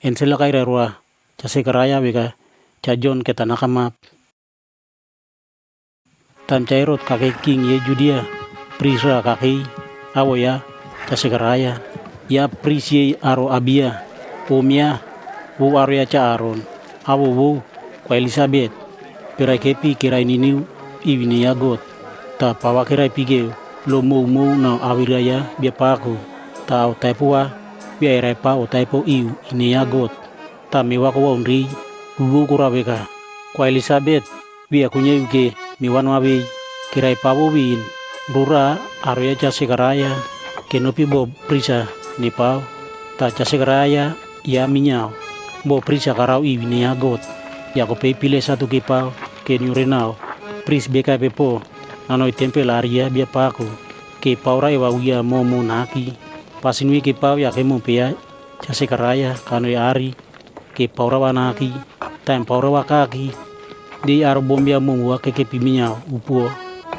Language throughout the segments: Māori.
ensela kaira rua chase karaya weka chajon keta nakamap tam chairot kake king ye judia prisra kake awoya chase karaya ya prisye aro abia pomia wo aro ya cha aron awo wo kwa Elizabeth pirai kepi kirai niniu iwini ya got ta pawa kirai pige lo mau na awiraya bia paku ta o taipua bia erai pa o taipo iu ini ya got ta miwa ko onri uwo kuraweka kwa Elizabeth bia kunya uke miwan wawi kirai pawo win rura aro ya chase karaya kenopi bo prisa ni pau ta chase karaya ya minyao bo prisa karau iwini ya got ya ko pe pile satu kipau ke nyurenao pris beka pepo nanoi tempel aria bia paku ke paura ewa uya momo naki pasinui ke pau ya kemo pea chase karaya kanoi ari ke paura wanaki tam paura wakaki di aro bombia momo ke piminya upuo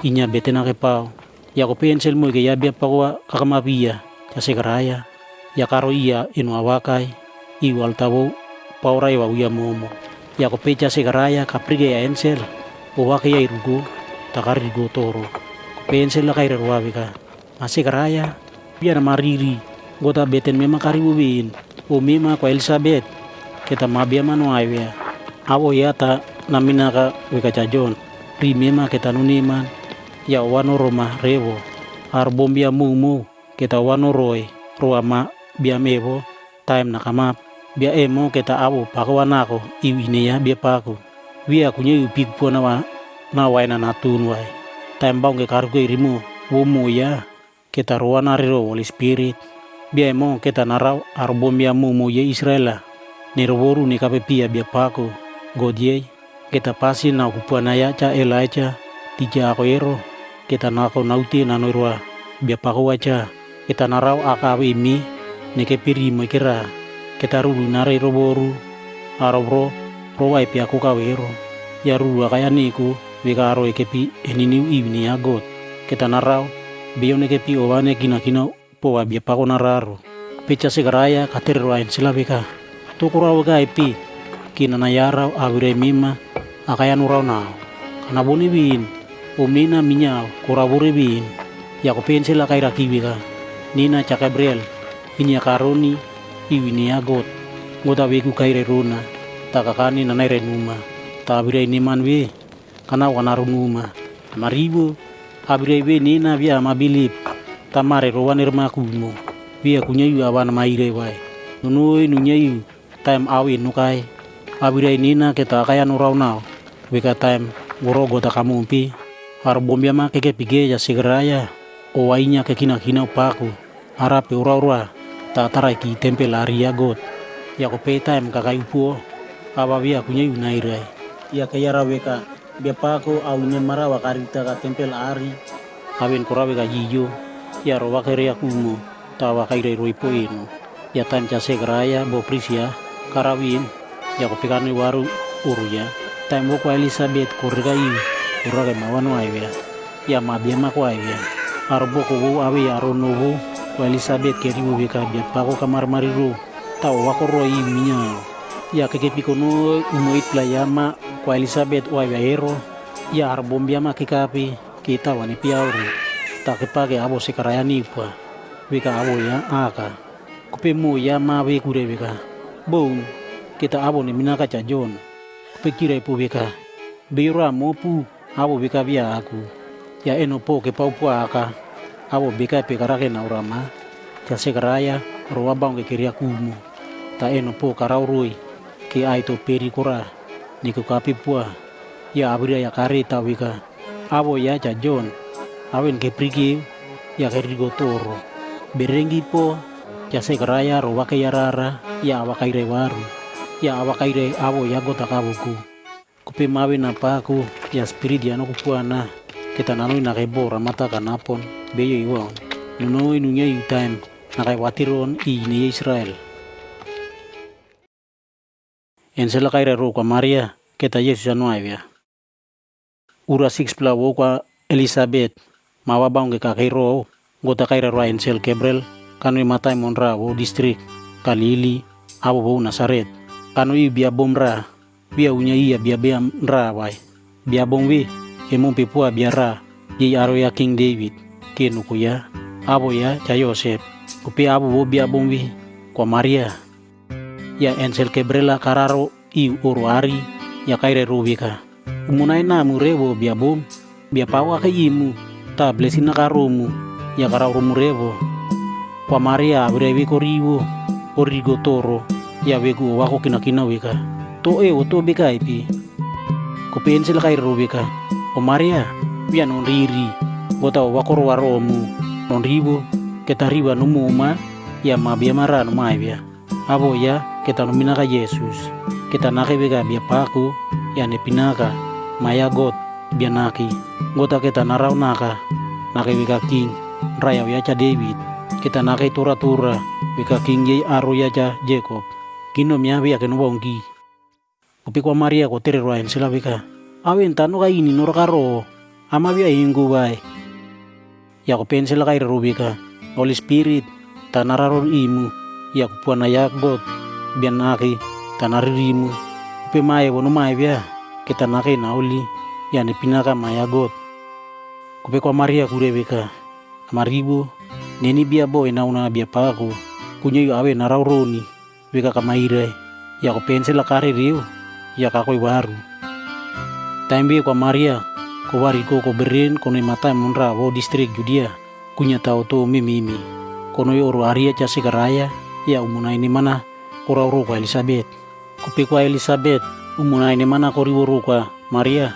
inya betena ke pau ya ko pensel mo ke ya bia pawa kakamapia chase karaya ya karo iya inu awakai iwal tawo paura ewa uya momo ya ko pecha se karaya kaprige ya ensel o wake ya irugo takari go toro pensel la kaira ruawika ase karaya biar mariri gota beten mema karibu bin o mema kwa Elizabeth kita mabia mano aiwea awo ya ta namina ka wika chajon ri mema kita nuniman ya wano roma rewo ar bombia mumu kita wano roy ruama bia mewo time nakamap bia emo kita awo pakawanako iwine ya bia paku wia kunye upik po na waina natun wai tembang ke kargo irimu wumu ya kita ruana riro Holy Spirit bia emo kita narau arbom ya mumu ye Israela nirworu ni kapepia bia paku godye kita pasi na kupuana ya cha Elijah tija ako ero kita nako nauti nanoirwa bia paku wacha kita narau akawi mi neke piri mekira kita rulu nare roboru arobro rowa epi aku kawero ya rulu kaya niku wika aro ekepi eniniu iwini ya got kita narau biyo nekepi owane kina po wabia pako nararo pecha segaraya katerwa ensila wika tukura wika epi kina nayarau awire mima akaya nurau nao kana boni win umina minyao kurawure win ya ko pensela kaira kiwika nina cha Gabriel ini karoni iwini ya got gota weku kaire runa takakani nanaire numa tabire ini manwe kana wanaru numa maribu abire we nina via mabilip tamare rowanir makumo via kunyayu awan maire wai nunui nunyayu time awi nukai abire nina kita kaya nurau nao weka time goro gota kamumpi har bombia ma keke pige ya segeraya o wainya kekina paku harape ura tatara ki tempel aria got ya ko pay time kakai upuo awa via kunya unairai ya kaya raweka bia pako au ne marawa karita ka tempel ari awen korawe ka jijo ya ro wakere akumo tawa kaire roipo ino ya time chase graya bo prisia karawin ya ko pikani waru uruya time bo kwa Elizabeth korgai uraga mawano aiwea ya mabia makwa aiwea arbo ko awe aronovo kwa Elizabeth keribu beka bia pako kamar mariru tau wako roi minya ya kekepi kono umoit playama kwa Elizabeth wa ero ya arbombia ma kikapi kita wani piauri takepake abo sekarayani pa beka abo ya aka kupemu ya ma we kure beka bou kita abo ni minaka chajon kupekira ipo beka beira mopu abo beka bia aku ya enopo ke paupu aka abo beka pekarake na urama chase karaya roa bang ke kiria kumu ta eno po karau rui ki ai to peri kora niku kapi pua ya abria ya kare ta wika abo ya chajon awen ke prigi ya kerigo toro berengi po chase karaya roa ke yarara ya awakaire waru ya awakaire abo ya gota kabuku kupe mawe na paku ya spirit ya no kupuana kita nanoi na kebora mata kanapon beyo iwang nunoi nunya yu time nakai watiron ini Israel ensela kaire ro kwa Maria keta Yesus anuaivia ura 6 plawo kwa Elizabeth mawa baung ke kairo gota kaire ro ensel Gabriel kanui matai monrawo distrik Galili abo bo Nasaret. Kano i bia bom ra, bia unya iya bia bia ra wai. Bia bom we, emong pepua bia ra, ye aro ya King David, ke nuku ya, abo ya cha Yosef. Kupe abo bo bia bom we, kwa Maria. Ya ensel kebrela kararo i oro ari, ya kaire rubika. Umunai na murebo bia bom, bia pawa ka imu, ta blesina karomu, ya karau murebo. Kwa Maria brevi koriwo, origo toro, ya wegu wako kina weka. To to beka ipi. Kupe ensel kaire rubika. O Maria, bia non riri, gota wakoro waromu, non ribo, ketariba numuma, ya mabia marano maibia. Abo ya, kita nominaka Yesus. Kita nake bega bia paku, ya nepinaka, maya God, bia naki. Gota kita narau naka, nake bega King, raya ya cha David. Kita nake tura-tura, bega King ye aro ya cha Jacob. Kino mia bia kenobongki. Kupi kwa Maria ko tere roa ensela bega. Awen tano ka ini norakaro, ama bia ingu bai. Ya ko pensela kai rubika. Holy Spirit, tanararo imu, ya ko puana ya God, bia naki, tanaririmu. Kupi mae wono mae bia, kita nake nauli, ya nepinaka maya God. Kupi kwa Maria kurebeka. Maribu, neni bia boy nauna bia paku, kunya yu awe narau roni, beka kamairai, ya ko pensela kare riu, ya kakoi waru. Time kwa Maria, ko wari ko berin kono matai munra wo distrik Judea, kunya tau to mimi. Kono oro aria cha Sekaraya, ya umuna ini mana korau kwa Elizabeth. Kupi kwa Elizabeth, umuna ini mana koriworo kwa Maria,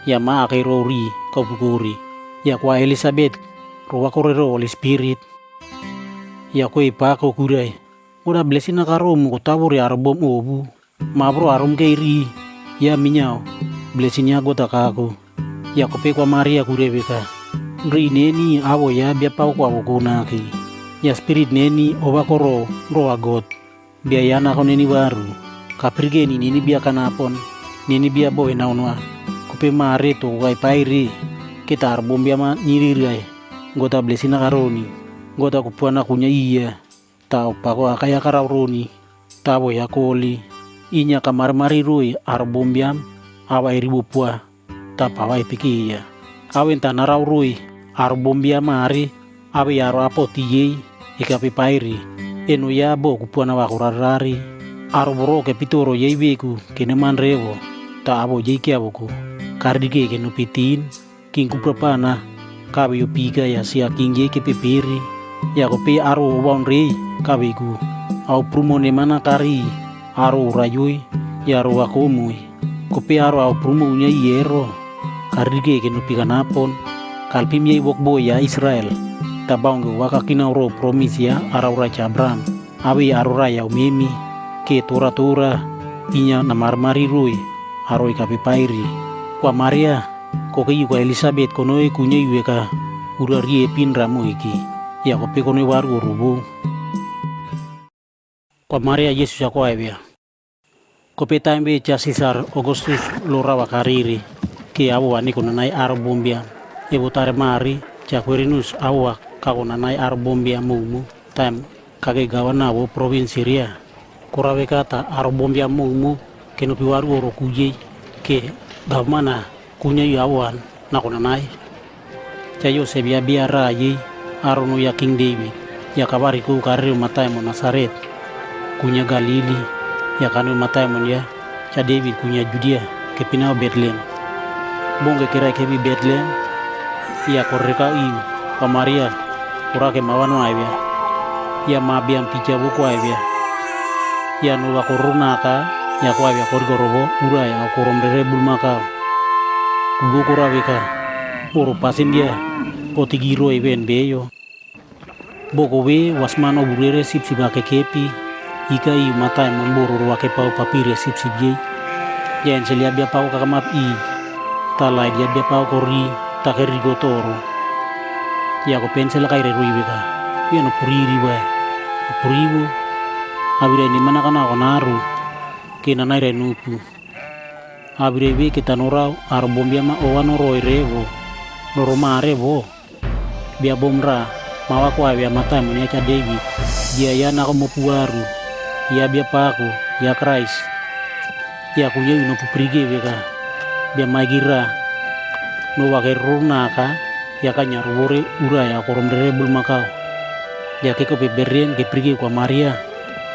ya maa kay rori kau bukuri. Ya kwa Elizabeth, rowa korero Holy Spirit. Ya ko ipa ko kurai. Udah blessing na karom ko taburi arbom obu. Mabro arom keiri. Ya minyao. Blessingnya gota kako. Ya ko pe kwa Maria kurebeka. Ri neni awo ya bia pau kwa kunaki. Ya spirit neni oba koro roa God. Bia yana ko neni baru. Kaprige ni neni bia kanapon. Neni bia boy naunwa. Ko pe mare to kai pairi. Kita arbom bia ma nyirirai. Gota blessing na karoni. Gota kupuana kunya iya. Tau pako akaya kararoni. Tabo ya koli. Inya kamar mari rui arbom biam. Awa iribu pua. Tapa wai piki iya. Awen tanarau rui. Arbom biam mari. Awe yaro apo tiyei. Ikapi pairi. Eno ya bo kupuana wakurarari. Arboro ke pitoro yei beku. Kene man rewo. Ta abo jei kia boku. Kardike ke nupitin. King kuprapana. Kabe yo pika ya siya King ye ke peperi. Ya ko pe aro waun rei kabiku. Au prumo ne mana kari. Aro rayui. Ya aro wakomui. Ko pe aro au prumo unya yero. Kardike ke nupi kanapon. Kalpim ye wokbo ya Israel. Tabaung wakakina ro promis ya arau raja Abraham. Awi aro raya umemi. Ke tora-tora. Inya namarmari rui. Aro ikapi pairi. Kwa Maria. Ko ke kwa Elizabeth konoe kunya yueka. Ura rie pinra mo iki. Ya ko pe konoe waru rubu. Kwa Maria Yesus ya kwa ebia. Ko pe taimbe cha Caesar Augustus lora wakariri. Ke awo wani konanai arbombia. Ebo tare mari cha Quirinius awo kakonanai arbombia mumu. Time kage gawana wo provinsi ria. Korawe kata arbombia mumu. Kenopi waru oro kuje. Ke gavmana kunya yu awan nakonanai. Cha Yosef ya biara ye. Arono ya King David. Ya kabari ku kariru matai mo Nasaret. Kunya Galili. Ya kanu matai mo ya. Cha David kunya Judea. Kepinao Bethlehem. Bonge kira kebi Bethlehem. Ya koreka iu. Kwa Maria. Kurake mawano aibia. Ya mabiam picha buku aibia. Ya nuwa korunaka. Ya kwa aibia korigorobo. Ura ya koromrere bulmakao. Kubu kuraweka. Oro pasin dia. Kotigiro even beyo. Boko we wasmano burere sip sibake kepi. Ika iu matai memboro wake pau papire sip sibye. Ya enselia bia pau kakamap i. Talai dia bia pau kori. Takerigo toro. Ya ko pensela kaire ruibeka. Ya no puriri ba. Puribu. Abire ni mana kana konaru. Kina naire nuku. Abire we kita norau arbombia ma owano roi revo. Noroma revo. Bia bomra. Mawa kwa bia matai mo Cha David. Dia ya na ko mopuaru. ya bia paku ya Christ ya kuya ino puprige beka bia magira no wakeru naka ya kanya rubore ura ya korom derebul makau ya keko beberien ke prige kwa Maria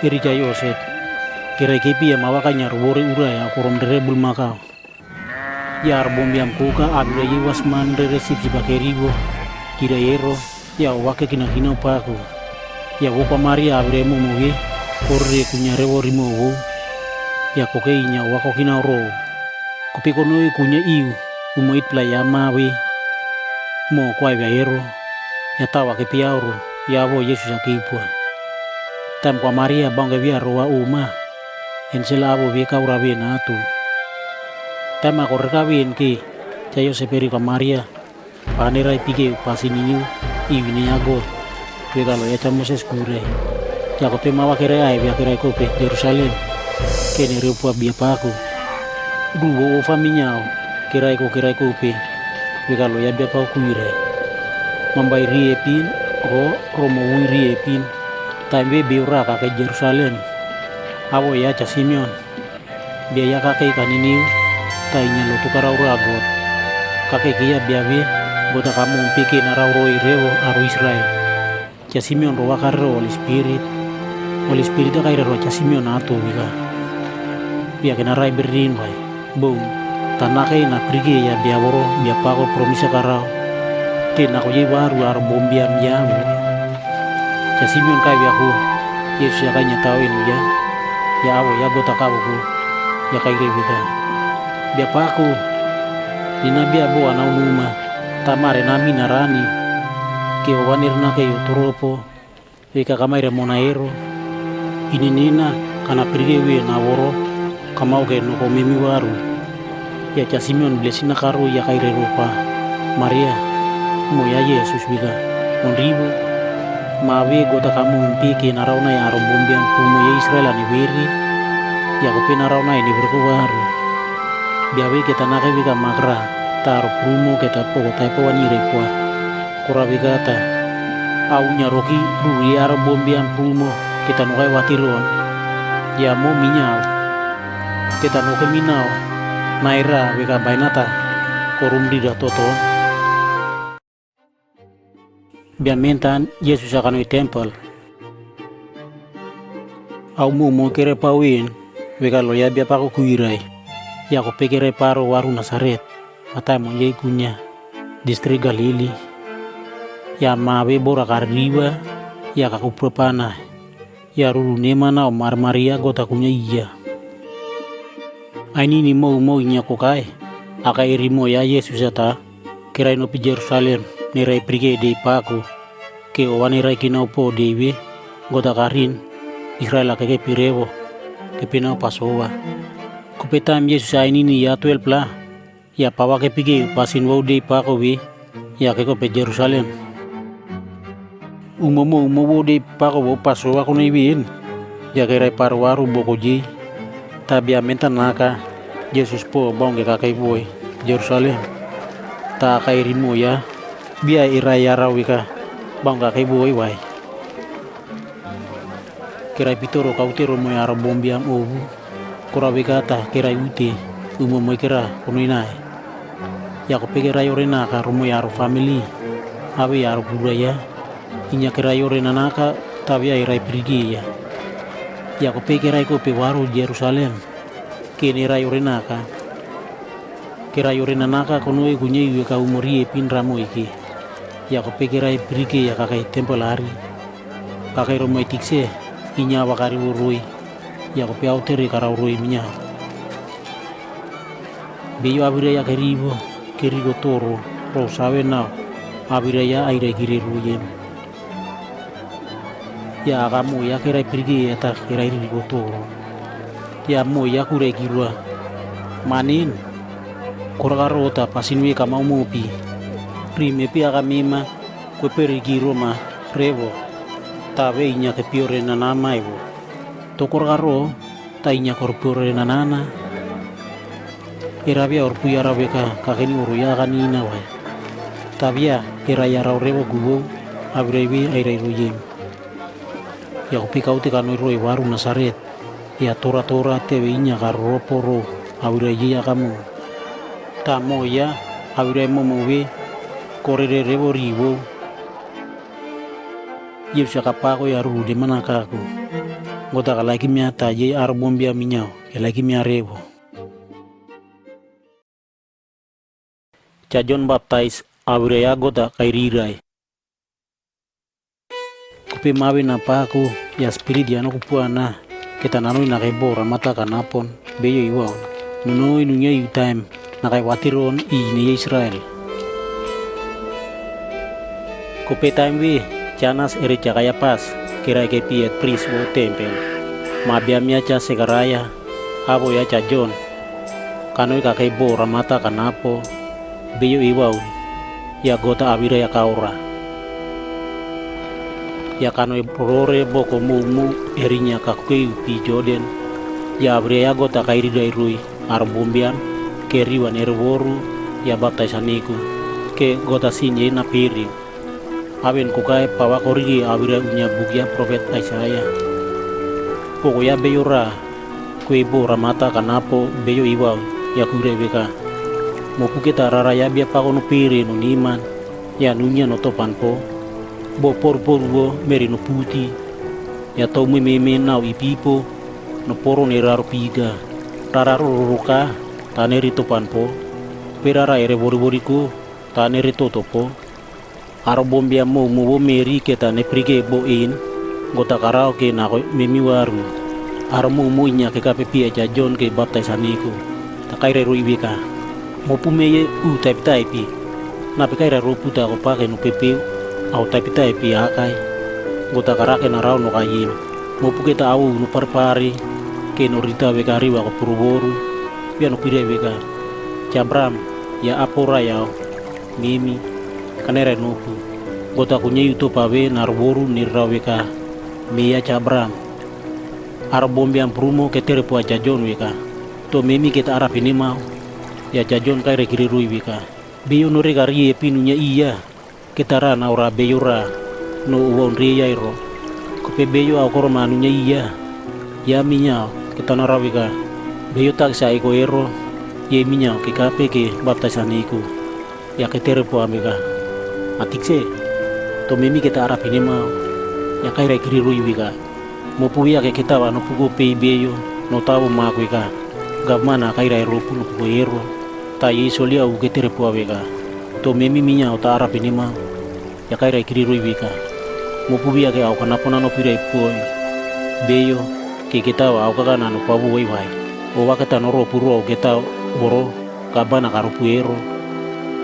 Erika Yosef kira kepi ya mawakanya rubore ura ya korom derebul makau ya arbom biam kuka abira yewas man resip sibakerigo kira yero ya wake kina paku ya wopa Maria abire mumoge korre kunya rewo rimowo ya kokeinya wako kina ro kupiko noi kunya iu umoit playa mawe mo kwa yero ya tawa ke piauro ya wo Yesus akipua tam kwa Maria bangga via roa uma ensela abo be kaura be natu tam ako rekawin ki chayo seperi kwa Maria panera ipike pasiniu iwini ago begalo ya chamoses kure ya kope mawa kere ai bia kere kope Jerusalem kene rupua bia paku duwo faminyao kirai kope begalo ya bia pau kuire mambai riepin o romo riepin tambe beura ka ke Jerusalem awo ya cha Simeon bia ya ka ke kaniniu tainya lo tukara uragot kake kia bia be bota kamu pike na rauro irewo aro Israel cha Simeon ro wakaro Holy Spirit ka iro cha Simeon ato biga bia kena rai berin bai bong tanake na prige ya bia woro bia pako promisa karao tena ko ye baru aro bombiam ya cha Simeon ka bia ko Yesus ya kanya tawin ya awo ya bota ka ko ya kai biga bia pako nina bia bo ana uluma tamare nami narani ke wanirna ke yotoropo eka kamaire monaero ininina kana prigewe na woro kamau ke no komemi waru ya cha Simeon blesina karo ya kaire rupa Maria mo ya Yesus biga onribu mawe gota kamu mpike na rauna ya arobombian pumo ya Israel ani weri ya kopena rauna ini berkuwaru biawe kita nake biga magra taro prumo kita poko taipo wani repwa kurabigata au nyaroki ruri arobombian prumo kita nukai watiron ya mo minyao kita nukai minao naira weka bainata korum dida toton bian mentan Yesus akan di temple au mo kere pawin weka loya bia pako kuirai ya ko pekere paro waru Nazaret mata mo yei kunya distrik Galili ya mawe bora kariwa ya kakupropana ya ruru nemana Omar Maria gota kunya iya aini ni mau inya kokai aka irimo ya Yesus ata kira ino pi Jerusalem nirai prige de paku ke owane rai kina opo dewe gota karin Israel akake pirewo ke pina pasowa kupetam Yesus aini ni ya 12 la ya pawa ke pige pasin wau de paku we ya ke ko pe Jerusalem umomo de pako bo paso ako na ibin ya kay parwaru bokoji tabia menta naka Jesus po bongge kakay boy Jerusalem ta kay rimo ya bia iraya rawika bang kakay boy wai kiray pitoro kautero mo yaro bombiam obu kurawika ta kiray uti umomo kira kuninay ya ko pegera yorena ka rumo yaro family abi yaro budaya inya kerayo renanaka tabia irai pergi ya ko pekerai ko pe waru Jerusalem kene rayo renaka kerayo renanaka kono igunya yu ka umori pin ramo iki ya ko pekerai pergi ya kakai temple hari kakai romo etikse inya wakari urui ya ko pe autere kara urui minya beyo abire ya keribo toro ro sawe na abire ya aire giriruyen ya kamu ya kira pergi ya tak kira ini gotoro ya mo ya kure girwa manin korgarota pasinwe kama umupi prime pi aga mima kwe pergi roma revo tabe inya ke piore na nama ibu to korgaro ta inya korpore na nana irabia orpu ya rabeka kakeni uru ya kanina wai tabia iraya revo gubo abrevi aire ruyem ya kupika uti kanoi roi waru Nasaret, ya tora tewe inya karoporo awira ya kamu. Tamo ya awira momowe korere revo rivo. Yesu akapako ya rude manakaku. Gota kalaki miata ye arbombia minyao, kalaki miarevo. Cha John Baptist awira ya gota kairirai. Kupe mawe na paku ya spirit ya no kupuana kita nanoi na kebora mata kanapon beyo iwaon nunoi nunya yu time na kai watiron ini Israel. Kupe time we chanas ere cakaya pas kira ke piet pris wo tempel mabiamia cha Sekaraya abo ya cha John kanoi ka kebora mata kanapo beyo iwaon ya gota awira ya kaura. Ya kanoi prore boko mumu erinya kakui pi Jordan ya abrea gota kairi dairui arbumbian ke riwan erworu ya baptisaniku ke gota sinye na piri aben kukai pawa korigi abira unya bugya profet Isaiah poko ya beyora kue bora mata kanapo beyo iwau ya kure beka mopu kita rara ya bia pakono piri no niman ya nunya no topan po bo por bo merino puti ya tau meme nau ipipo no poro neraro piga rararo ruka taneri topan po perara ere bori-boriku taneri totopo aro bombia mo meri ke tane prige bo in gota karao ke na memi waru aro mo inya ke kapepi aja John ke baptisaniku takaire ruibika mo pumeye taipi na pekaira ruputa ko pake no pepe au tapi akai gota karake na rau no kayim mopu kita au no parpari ke no rita bekari wa ko puruboru bia no pire beka Cabram ya apora ya mimi kanere nopu gota kunye yuto pawe narboru ni rau beka meya Cabram arbombian prumo ke tere po aja John beka to mimi kita arap ini mau ya jajon kai rekiri rui beka bio no regari pinunya iya kita na ora beyura no uon ria iro kope beyo akor manunya iya ya minya kita narawika beyo tak sa iko ero ye minya ke kape ke baptisaniku ya ketere po amika atikse to mimi kita arap ini mau ya kai kiri rui bika mo puya ke kita wa no pugo pe beyo no tawo makwika gamana kai ro pu no pugo ero ta yisolia u ketere po amika to mimi minya ota arap ini mau ya kai kiri rui bika mo pubia ke au kanapona no pirai poi beyo ke kita wa au kana no pabu wai o wakata no ro puro kita boro kabana karupuero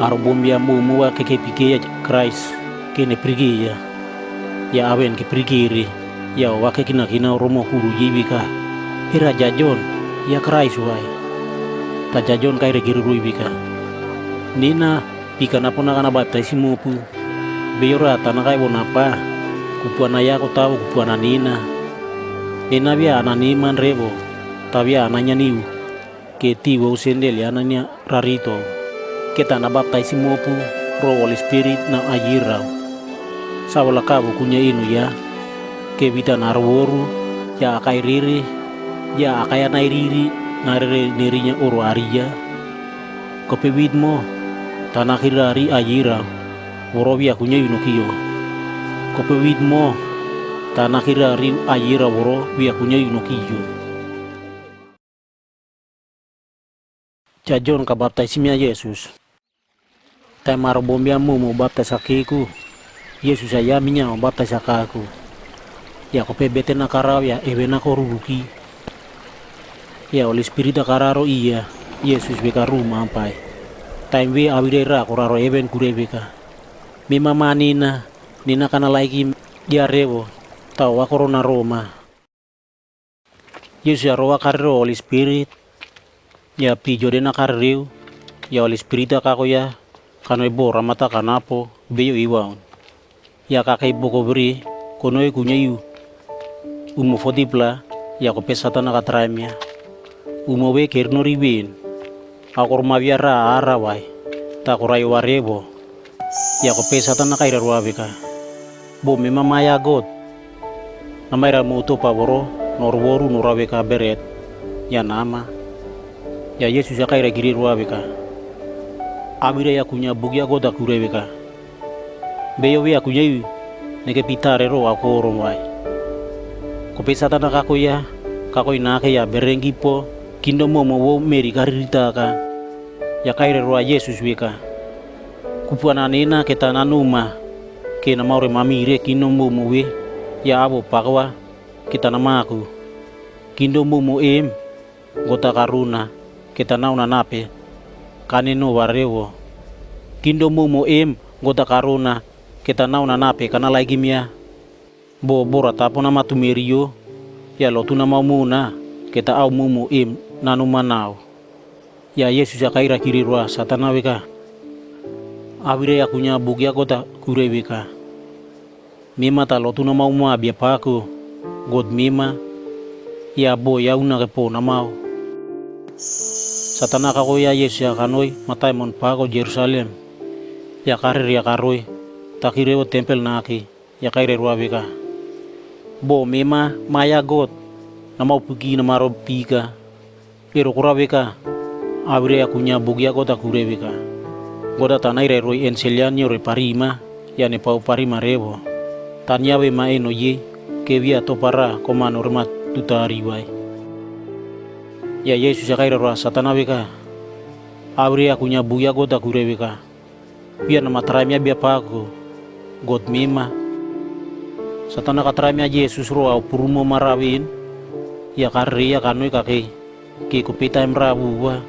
arbombia mu ke pike ya Christ ke ne prigi ya awen ke prigiri ya wake kina romo kuru jibika ira jajon ya Christ wai ta jajon kai kiri rui bika nina pika napona kana baptisimu pu beyora tanakai bonapa kupuana ya ko tahu kupuana nina bia ananiman rebo tabia ananya niu ke tiwo sendel ya ananya rarito kita na baptisimu pu ro Holy Spirit na ajira sawala kabu kunya inu ya ke bita narworu ya akai riri ya akai nairiri narere nerinya oro aria kopewidmo tanakirari ajira worobia kunya yunokiyo kope widmo tanakira ri ayira woro bia kunya yunokiyo John ka baptisimia Yesus tamar bombia mu baptis akiku Yesus ya minya baptis akaku ya kope bete na karau ya ebena koruruki ya Holy Spirit kararo iya Yesus beka rumah ampai time we awidera koraro eben kurebeka mima manina nina kana lagi dia rewo tau korona Roma Yesus ya roa karro Holy Spirit ya pijo dena karriu ya Holy Spirit kako ya kanoi bora mata kanapo beyo iwaun ya kakai boko beri konoi kunyayu umo fodipla ya ko pesatana katraimia umo we kerno ribin akor maviara arawai ta korai warebo ya ko pesatan na kaira ruabika bo mema maya god Namaira muto pavoro norworu noraweka beret ya nama ya Yesus ya kaira giri ruaweka abira ya kunya bugya goda kureweka beyo ya kunya neke pitare ro akoro wai kopesa tana kako inake ya berengi po kindo momo wo meri karita ka ya kaira roa Yesus weka kupuana nena ketana numa ke na maure mamire kino momo we ya abo pakwa kita nama aku kindo momo gota karuna kita nauna nape kaneno warewo kindo momo gota karuna kita nauna nape kana lagi mia bo bora tapo nama tumerio ya lo tuna mau muna kita au momo nanu manau ya Yesus ya kaira kiri roa satana weka abire ya kunya bugya gota kure weka mima ta lo tuna mau mua bia paku god mima ya bo ya una kepo na mau satana kako ya Yesus ya kanoi matai mon pako Jerusalem ya karir ya karoi takirewo tempel naki ya kaire roa weka bo mima maya god na mau pugi na maro pika pero kura weka abire ya kunya bugya gota kure weka goda tanai re roi enselianyo re parima ya ne pau parima revo tanya we maeno ye ke via to para komano remat tutari wai ya Yesus ya kaira roa satana weka abire ya kunya bugya gota kure weka biar nama tramia bia paku god mima satana katramia Yesus roa purumo marawin ya karya kanoi kake ke kupita emrabu wa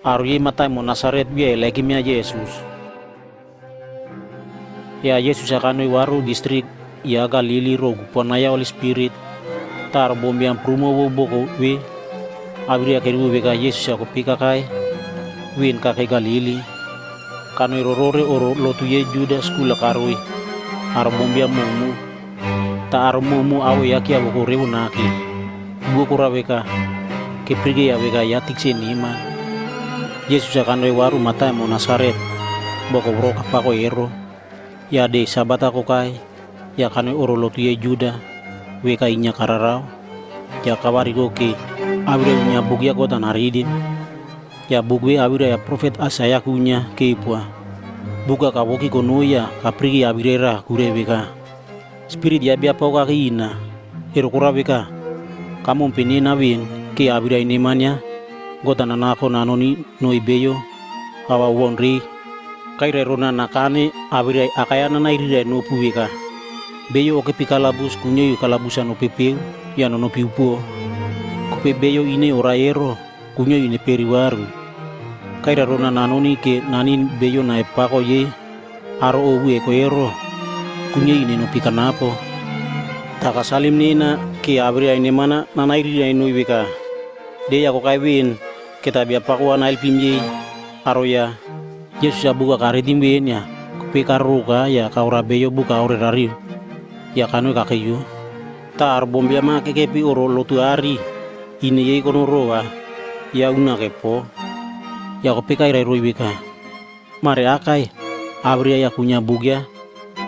aruye matai mo Nasaret bia lagi mia Yesus ya Yesus ya kanoi waru distrik ya Galili ro guponaya Holy Spirit tar bombian prumo boko we abria keru weka Yesus ya kupika kai win kake Galili kanoi rorore oro lotuye Judas kula karui ar bombia mumu ta ar mumu awe yaki aboko rewu naki buko raweka keprige ya weka yatik senima Yesus ya kanoi waru matai mo Nasaret boko bro kapako ero ya de sabata ko kai ya kanoi oro lotuye Juda weka inya kararao ya kawari goke abire nya bugya kota naridim ya bugwe abire ya profet Asaya kunya keipua buka kawoki konoya kaprigi abirera kure weka spirit ya bia pauka kiina ero kura weka kamu penina win ke abira inimanya gota nanako nanoni noibeyo awa wonri kaire rona nakane abira akayana nairira no puweka beyo oke pikalabus kunyo yu kalabusan opepeu ya no piupo kope beyo ine oraero kunyo ine periwaru kaire rona nanoni ke nanin beyo na epako ye aro owu eko ero kunyo ine no pikanapo takasalim nina ke abira ine mana nanairira no iweka de ya ko kaibin kita bia pakwa nail pimye aroya Yesus ya buka karedim benya kupe karuka ya kaura beyo buka ore rari ya kanu kakeyu tar bombia ma kekepi oro lotu ari ini ye kono roa ya una kepo ya kupe kai roi beka mare akai abria ya kunya bugya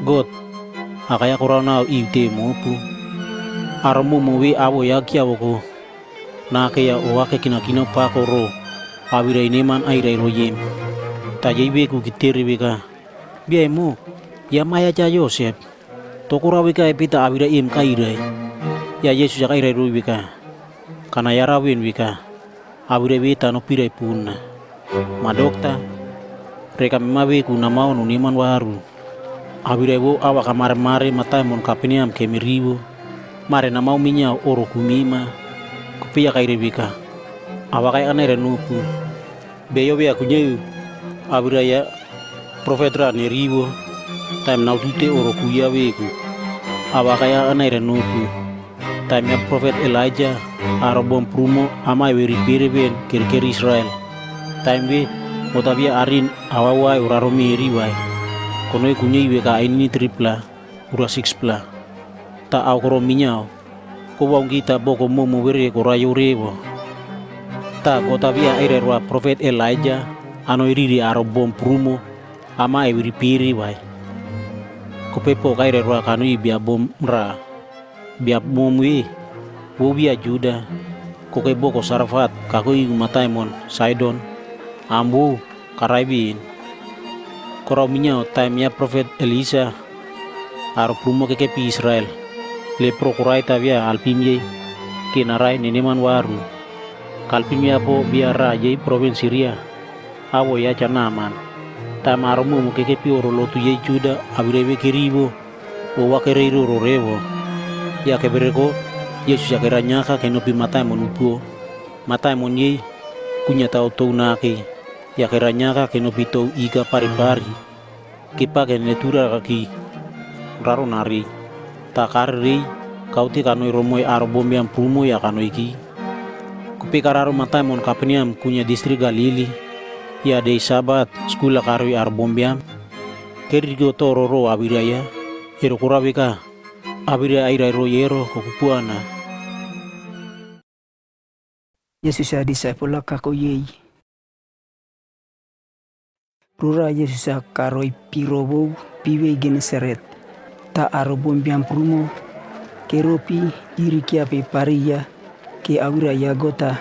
god akaya korona ite mopu armu muwi abo ya kia boko na ke ya oake kina pakoro abira ineman aira royem tajaibe ku kiteri beka biaimo ya maya cha Yosef tokura beka epita abira im kaira ya Yesus ya kaira roy beka kana ya rawin beka abira beta no pirai puna madokta reka memabe ku namau no niman waru abira bo awa kamar mare matai mon kapiniam kemiribo mare namau minya oro kumima kupia kaire beka awakai anere nupu beyo be akunye abira ya profetra neribo time nautute oro kuya weku awakai anere nupu time ya prophet Elijah arobom prumo ama weri bereben kir Israel time we motabia arin awawai uraro meri wai kono kunye weka ini tripla ura 6 pla ta akoro minyao ko wong kita boko momo were ko rayo rebo ta kota via aire roa profet Elijah ano iriri aro bom prumo ama ewiri piri wai Kupepo kaire rua kanui bia bom ra. Bia bomwi wo bia Juda. Kokebo ko Sarfat kakui Mataimon Sidon. Ambu Karaibin. Korau minya time ya Prophet Elisa. Aro prumo kekepi Israel. Le prokurai tavia alpimye kinarai neneman waru. Kalpimya po biara yei provinsi Ria. Awo ya Chanaman. Tamaromu mukekepi orolotu yei Juda abirebe kiribo. Owa kereiro rorevo. Ya kebereko Yesus ya keranyaka kenopi Mataimon upuo. Mataimon yei kunya tau tou nake. Ya keranyaka kenopi tou iga pari-pari. Kipake netura kaki raro nari. Takarei kau te kanoi romoi aro bombiam prumo ya kanoi ki. Kupekararo Mataimon Kapeniam kunya distrik Galili. Ya dei sabat skula karoi aro bombiam. Kerigo tororo abiraya. Ero kuraweka abiraya airai royero kokupuana. Yesus ya disciple kako yei. Rura Yesus ya karoi pirobo piwe Genesaret. Ta aro bombiam prumo. Keropi iri kiape paria ke aura ya gota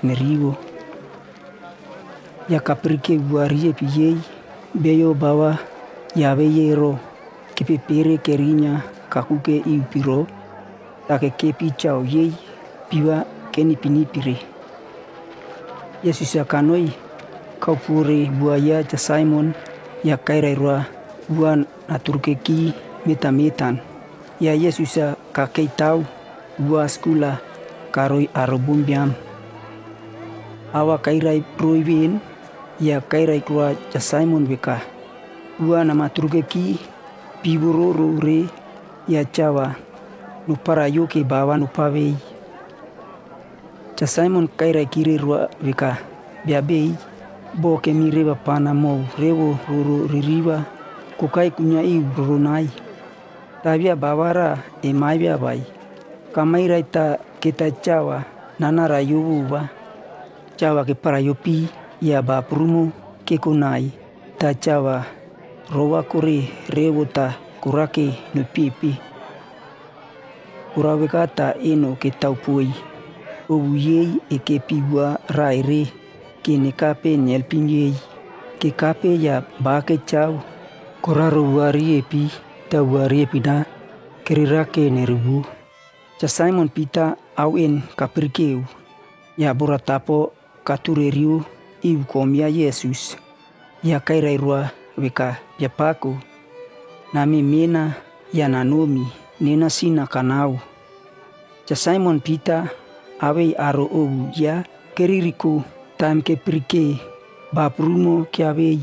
nerigo. Ya kaprike buarie piyei beyo bawa ya beyero kepepere kerinya kakuke iupiro take kepi chao yei piwa keni pinipire. Yesus ya kanoi kaupure buaya cha Simon ya kairairua buan naturkeki metametan. Ya Yesus ya kakei tau bua skula karoi arobumbiam. Awa kairai proibin ya kairai kua cha Simon beka. Bua nama turkeki piburoro re ya chawa nupara yoke bawa nupavei. Cha Simon kairai kiri rua beka biabei bo kemi reba pana mau rewo roro ririba kukai kunya i buronai. Tabia bawara emai biabai. Kamai raita kita chawa nana rayubu ba. Chawa ke parayopi ya ba prumo ke kunai. Ta chawa rowa kore rewota kurake no pipi. Kuraweka ta eno ke taupui. Obuyei e ke pibua raire ke ne kape nyelpinjei. Ke kape ya ba ke chau. Koraro wari epi ta wari epina kerirake nerubu. Cha Simon Peter au en kapirkeu. Ya boratapo katureriu iu komia Yesus. Ya kairairua weka ya paku. Nami mena ya nanomi nena sina kanau. Cha Simon Peter awe aro obu ya keririku tam ke pirke baprumo kiawei.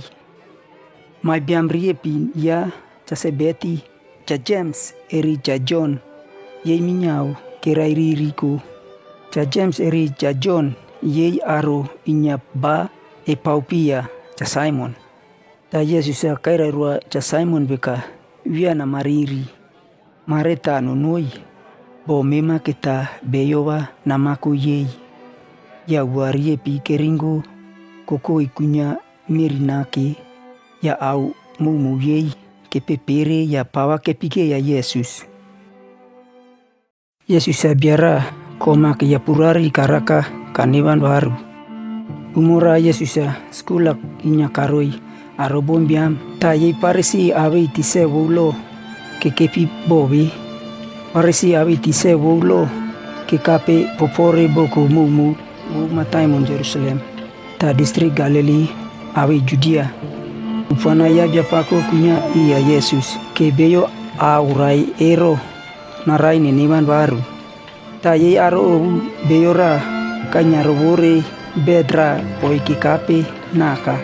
Mai biam riepi ya cha Sebeti cha James eri cha John. Yei minyau keraiririko. Cha James eri cha John yei aro inyap ba e paupia cha Simon. Ta Yesus ya kairairua cha Simon beka wiana mariri. Mareta nonoi. Bo mema kita beyowa namaku yei. Ya warie pi keringo koko ikunya mirinake. Ya au mumu yei kepepere ya pawa kepike ya Yesus. Yesus ya biara koma ke ya purari karaka kanewan baru. Umura Yesus ya sekolah inya karoi arobombiam ta yei parisi awe tise wulo ke kepi bobi. Parisi awe tise wulo ke kape popore boko mumu Mataimon Jerusalem. Ta distrik Galili awe Judea. Ufana ya biapako kunya iya Yesus ke beyo aurai ero narai neneman baru. Ta yei aro beyora kanyarobore bedra poiki kape naka.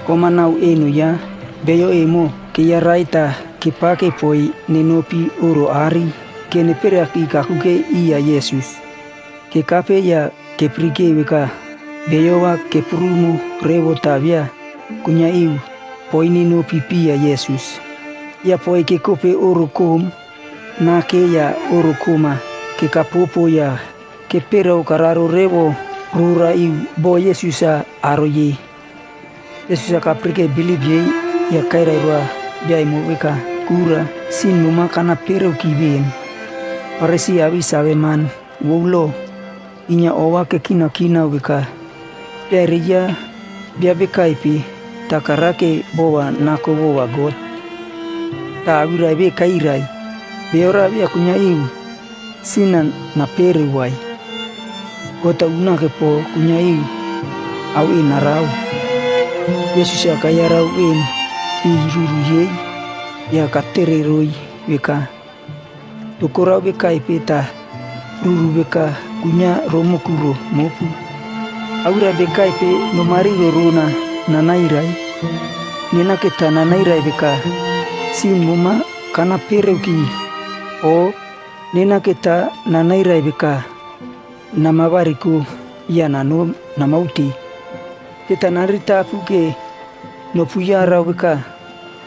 Komanau enu ya beyo emo ke ya raita kipake poi nenopi oro ari ke nepere aki kakuke iya Yesus. Ke kape ya ke prike weka beyowa ke prumo rewo tabia kunya iu poini no pipi ya Yesus. Ya poi ke kope oro kom na ke ya oro koma ke kapopo ya ke pero kararo rewo rura iu bo Yesus ya aroye. Yesus ya kaprike bilibye ya kaira rua biai mo weka kura sin muma kana pero kiben. Paresi abi sabe man wolo inya owa ke kina wika. Deriya bia bekaipi takarake bowa nako bowa got. Ta abirai be kairai. Beora bia kunya iu sinan na pere wai. Gota una ke po kunya iu au inarau. Yesus ya kaya rau in iruru yei ya katere roi beka. Tukorau beka ipeta ruru beka kunya romo kuro mopu. Aura beka ipe nomari rorona nanairai. Nena kita nanairai beka sin muma kana pereuki. O nena kita nanairai beka namabariku ya nano namauti. Kita narita puke no puya raweka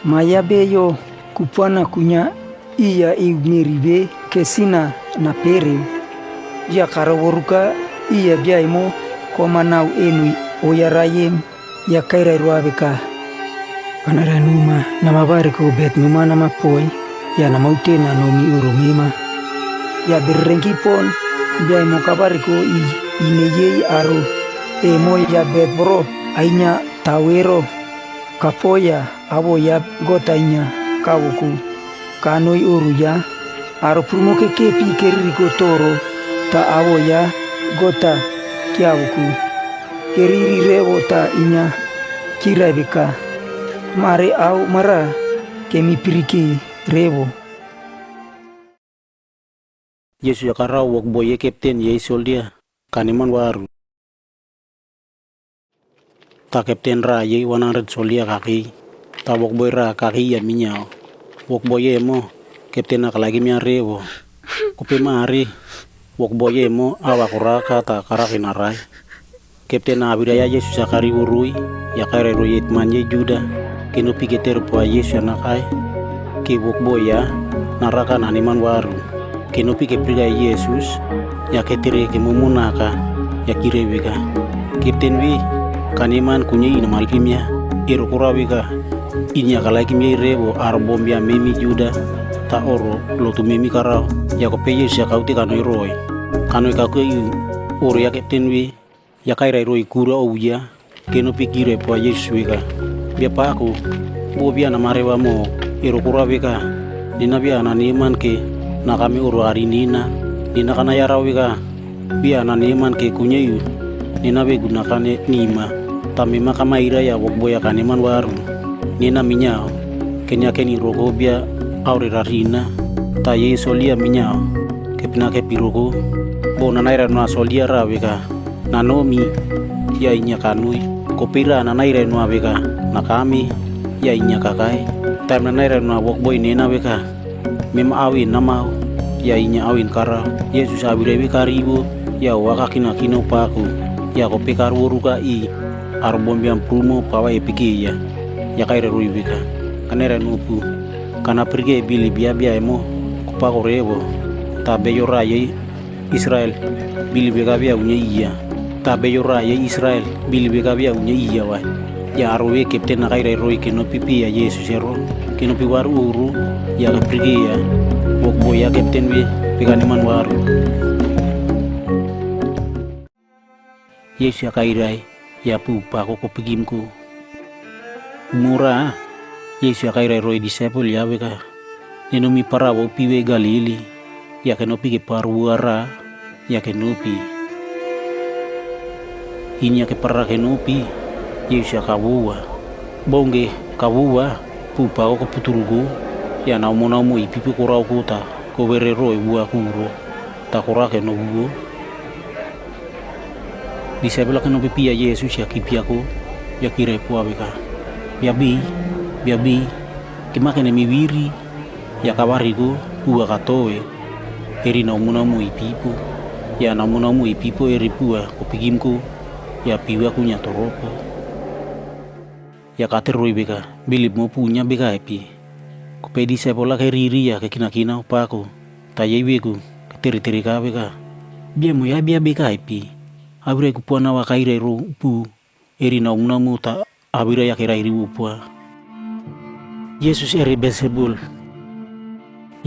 maya beyo kupana kunya iya meribe kesina na pere ya karaworuka iya biaimo komanau enui oyarayem ya kaira ruabeka panara numa namabari ko bet numa nama poi ya namaute na nomi urumima ya berrengi pon biaimo kabari ko ineyei aro emo ya bet bro ainya tawero kapoya abo ya gotainya kawuku kanoi uru ya aro prumo ke kepi keriri toro ta abo ya gota kiawuku keriri rewo ta inya kirabeka mare au mara kemi piriki rewo. Yesu ya karau wok boye kapten ye soldia kaniman waru. Ta kapten ra ye 100 soldia kaki. Ta wok boy ra kaki ya minyao. Wok boye mo kapten akalagi miya rewo. Kupe mari wok boye mo awa kuraka ta karakin arai. Kapten na abidaya Yesus ya kari urui ya kare royet manye juda. Kino piketer po Yesus ya nakai. Ki wok boya naraka naniman waru. Kino pikepriga Yesus ya ketire ke mumunaka ya kirewika. Kapten wi kaniman kunye ina malpimya iro kurawika inya kalaki mi rewo arbombia memi juda ta oro lotu memi karau ya ko peyes ya kauti kanoi roi kanoi kakui oro ya kapten wi ya kaira roi kura ouya keno pikire po Yesus wika bia paku bo bia na marewa mo iro kurawika nina bia na niman ke na kami oro arinina nina kana ya rawika bia na niman ke kunyeyu nina be gunakane nima tamima kama ira ya wokboya kaniman waru nina minyao kenya keni rogobia aure rarina ta ye solia minyao kepina ke pirogo bona naira no solia raweka nanomi ya inya kanui kopira na naira no aveka nakami ya inya kakai tam na naira no wokboy nena weka mem awin namau ya inya awin kara Yesus abirewi karibu ya wakakina kino paku ya kopekar woruka i arbombiam prumo pawa epikia ya kaira ruibika kanera nupu kana pergi bili bia emo kupako rewo tabe yoraye Israel bili bega bia unya iya tabe yoraye Israel bili bega bia unya iya wa ya arwe kapten na kaira roi keno pipi ya Yesus ero keno piwaru uru ya pergi ya wokbo ya kapten we peganiman waru Yesus ya kairai ya pupa ko pigimku mura Yesu ya kaira roi disciple ya beka nenomi parawo piwe Galili ya kenopi ke paruara ya kenopi inya ke para kenopi Yesu ya kawua bonge kawua pupa ko puturugo ya naumo ipipi korau kota ko bere roi bua kuro ta korake no buo disciple kan opi pia Yesus ya kipiako ya kire po abeka biabi kimakene miwiri ya kabarigo bua katoe eri naumo ipipo ya naumo ipipo eri pua kopigimku ya piwa kunya toropo ya kateroi beka bilip mo punya beka epi kopedi sepola ke riri ya ke kina opako tayeweku keteri ka beka biamo ya bia beka epi abire kupona wa kaire ro pu eri naumo ta abire ya kira iri upua Yesus eri Beelzebul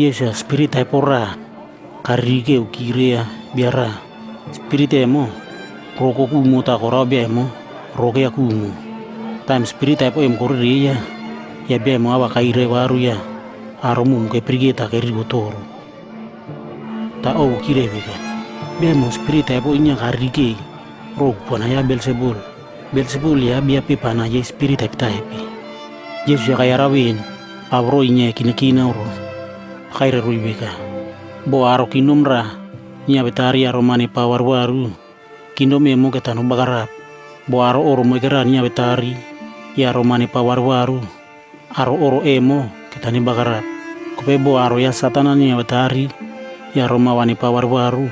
Yesus spirit ai pora karike ukirea biara spirit emo roko kumu ta kora biamo roke akumu time spirit ai po em korea ya biamo awa kaire waru ya aromu ke prigeta ke rigotoro ta o kire bega biamo spirit ai po inya karike rok pona ya Belzebul ya bia pepana ya spirit ai taipi Yesus ya kaya rawin abro inya kina oro kaire ruibeka bo aro kinumra nya betari aro mane pawar waru kindo memo ketanu bagarap bo aro oro megera nya betari ya aro mane pawar waru aro oro emo ketani bagarap kope bo aro ya satana nya betari ya aro mawane pawar waru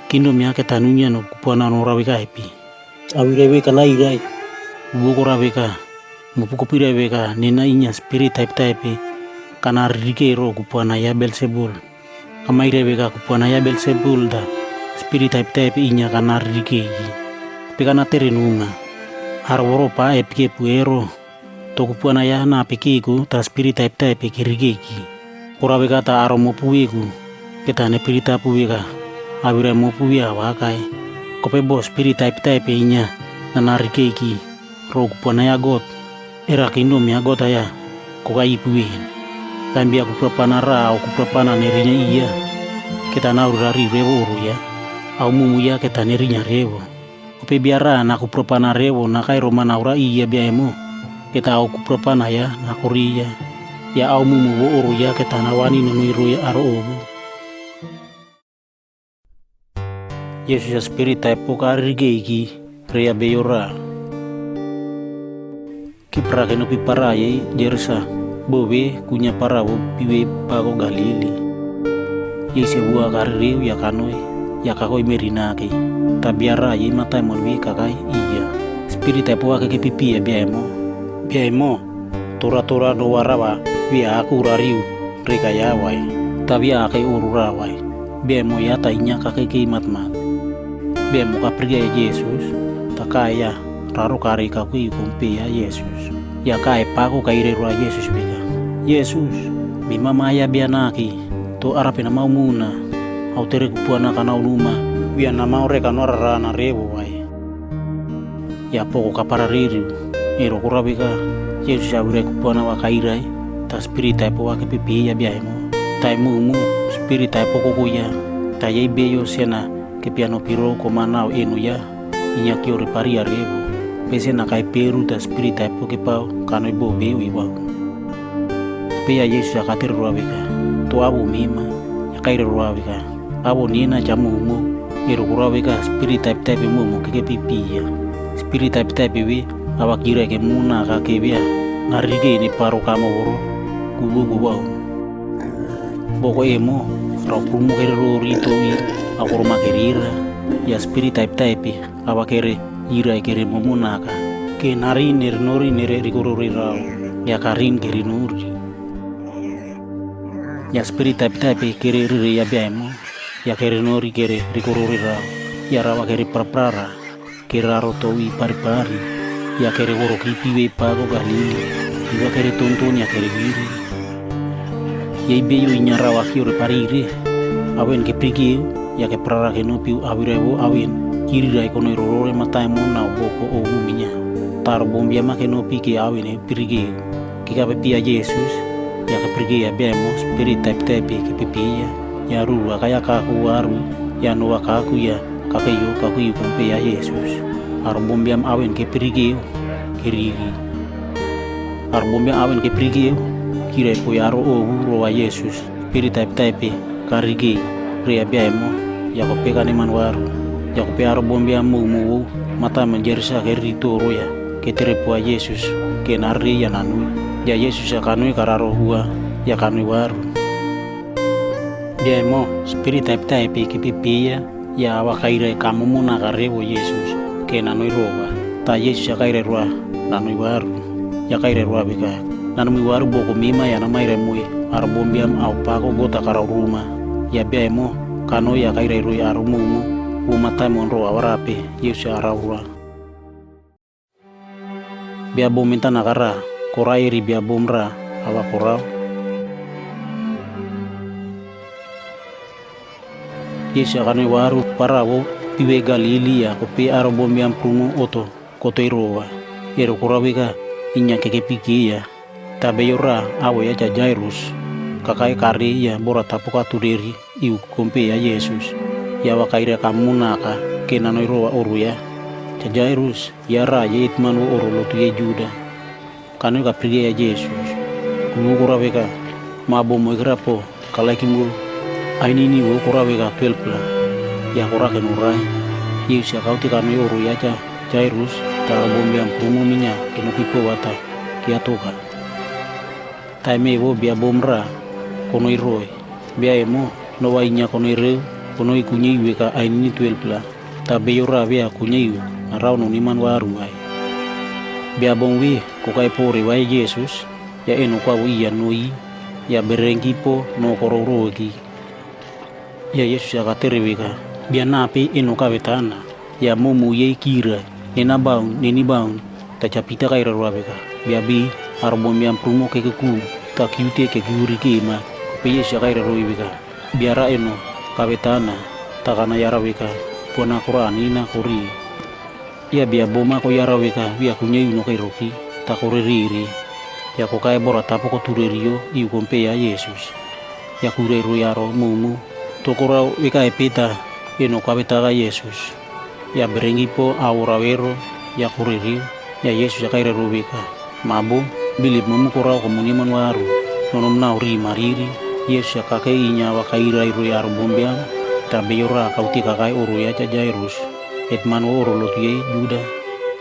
kindo mia ketanunya no kupona no raweka epi awirewe kana irai buko raweka mupuko pireweka nena inya spirit type kana rikero kupona ya Belzebul amaireweka kupona ya Belzebul da spirit type inya kana rikegi pekana terenunga arworo pa epike puero to kupona ya na pekiku ta spirit type kirigegi koraweka ta aromo puiku ketane pirita puika awire mo puia wakai kope bo spirit type inya na rikegi ro kupona ya God era kindo mi agota ya kokai puin tambia kupapana ra au kupapana nerinya iya kita naurari rewo uru ya au mumu ya kita nerinya rewo kope biara na kupapana rewo na kai romana ura iya biaemo kita au kupapana ya na koria ya au mumu wo uru ya kita nawani nuiru ya aro obu Yesus ya spirit type pokari geiki rea beyora kipra keno pipara ye jersa bobe kunya parawo piwe pago Galili Yesu bua karriu ya kanoi ya kakoi merinake tabiara ye matai monwi kakai iya spirit type wa ke pipi ya biaemo tora do warawa bia aku rariu reka ya wai tabia ke urura wai biaemo ya tainya kake matmat biaemo kapriga ya Yesus takaya raro kare kakui kumpe ya Yesus ya kai pago kaire rua Yesus bega Yesus bima maya bianaki to arape na maumuna au tere kupuana kana uluma bia na mau reka no rana rewo wai ya poko kapara riru ero kurabika Yesus ya ure kupuana wa kairai ta spirit type wa ke pipi ya biaemo tai mumu spirit type koko ya ta ye beyo sena ke piano piro komana enu ya inya kiore paria rewo pese na kai peru ta spirit type ke pau kanoi bo beu iwau ya Yesus ya katir ruawika to abu mima ya kaire ruawika abu nina jamumu ero ruawika spirit type mumu ke pipi ya spirit type we awakira ke muna ka ke bia narige ni paro kamo woro kubu wau boko emo ro pumu ke ro rito wi akoro makerira ya spirit type awakere ira kere mumunaka ke nari nori nere rikorori rao ya karin keri nuri ya spirit type kere riri ya biaemo ya kere nori kere rikorori rao ya rawa kere praprara kere raro towi pari ya kere woro kipi we pago Galili iwa kere tonton ya kere wiri ya ibeyo inya rawa kiore parire awen ke prigio ya ke prara ke nopiu awirewo awen kiri rai kono rorore matai mona boko o minya tar bombia make nopi ke awen prigio kika pepia Yesus ya ke prigio ya biamo spirit type ke pepia ya rua kaya kaku waru ya noa kaku ya kakeyo kaku kumpe ya Yesus arbombiam awen ke prigio kirigi arbombiam awen ke prigio kire po yaro o roa Yesus spirit type karigi ria biamo ya ko pekane manwaru ya ko pearo bombia mumu mata menjersa kerito roya ke terepo Yesus ke nari ya nanu ya Yesus ya kanui kararo hua ya kanui waru biamo spirit type ke pipia ya awakaire kamu muna karewo Yesus ke nanui roa ta Yesus ya kaire roa nanui waru ya kaire roa bika nanui waru boko mima ya namaire mui arbombiam au pago gota karau rumah ya biamo kano ya kaire roa arumumu umatai monro awarape Yesus ya araura bia bominta nakara korai ri bia bomra awa korau Yesus akanoi waru parawo piwe Galili ya kope aro bombiam prumo oto koto irowa. Ero kuraweka inya keke piki ya. Tabe yora awo ya Jairus. Kakai kari ya bora tapuka tuderi iu kompe ya Yesus. Ya wakaira kamunaka kenano irowa oru ya. Jairus ya raya itman wo oru lotu ya Juda. Kanu ka pergi ya Yesus. Kumu kuraweka mabo mo ikrapo kalaikimu ainini wo kuraweka 12 la. Ya kurake nurai. Yesus ya kauti kanu oru ya Jairus ta bombiam prumo minya kenu pipo wata kia toka. Taime wo bia bomra kono iroi bia emo no wainya kono ireu kono ikunya iweka ainini 12 la. Tabe yora bia kunya iwe arau no niman waru ai. Bia bongwi kukai pori wai Yesus ya eno kwa iya noi ya berengkipo no kororoki. Ya Yesus ya katereweka bia nape eno kawetana ya momu ye kira nena baun tachapita kaira ruabeka bia bi arbombiam prumo kekeku ta kiute kekuri kema pe Yesus ya kaira ruibeka biara eno kawetana takana yaraweka pona Qur'ani na kuri ya bia boma ko yaraweka bia kunya yuno kairoki ta koreriri ya ko kai bora tapo ko turerio iu kompe ya Yesus ya kureru yaro mumu to kora weka epeta eno kaweta ga Yesus ya berengipo awrawero ya kurerio ya Yesus ya kaira rubeka mabo bilip mumu kora komuniman waru nonom na uri mariri Yesus ya kakai inya wa kaira iru yaro bombiam tabe yora kauti kakai oru ya Jairus etman oro lotu ye Juda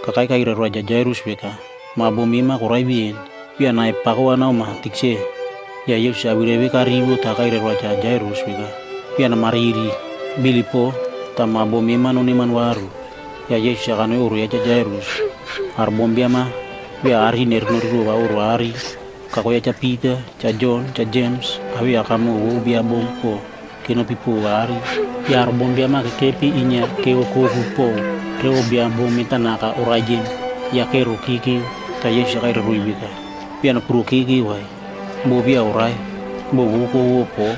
kakai kaira ru ya Jairus weka mabo mima korai bien bia nai pako na ma tikse ya Yesus ya wirewe karibu ta kaira ru ya Jairus weka bia na mariri bilipo ta mabo mima no niman waru ya Yesus ya kanoi oru ya Jairus ar bombiama bia ari nerno wa oru ari kako ya Peter, John, James, awi akamu wo bia bompo keno pipo wari ya bombia ma kepi inya ke oko hupo ke bia bomita naka orajen ya ke rokiki ta Yesus ka ruibika bia na prokiki wai bo bia orai bo ko po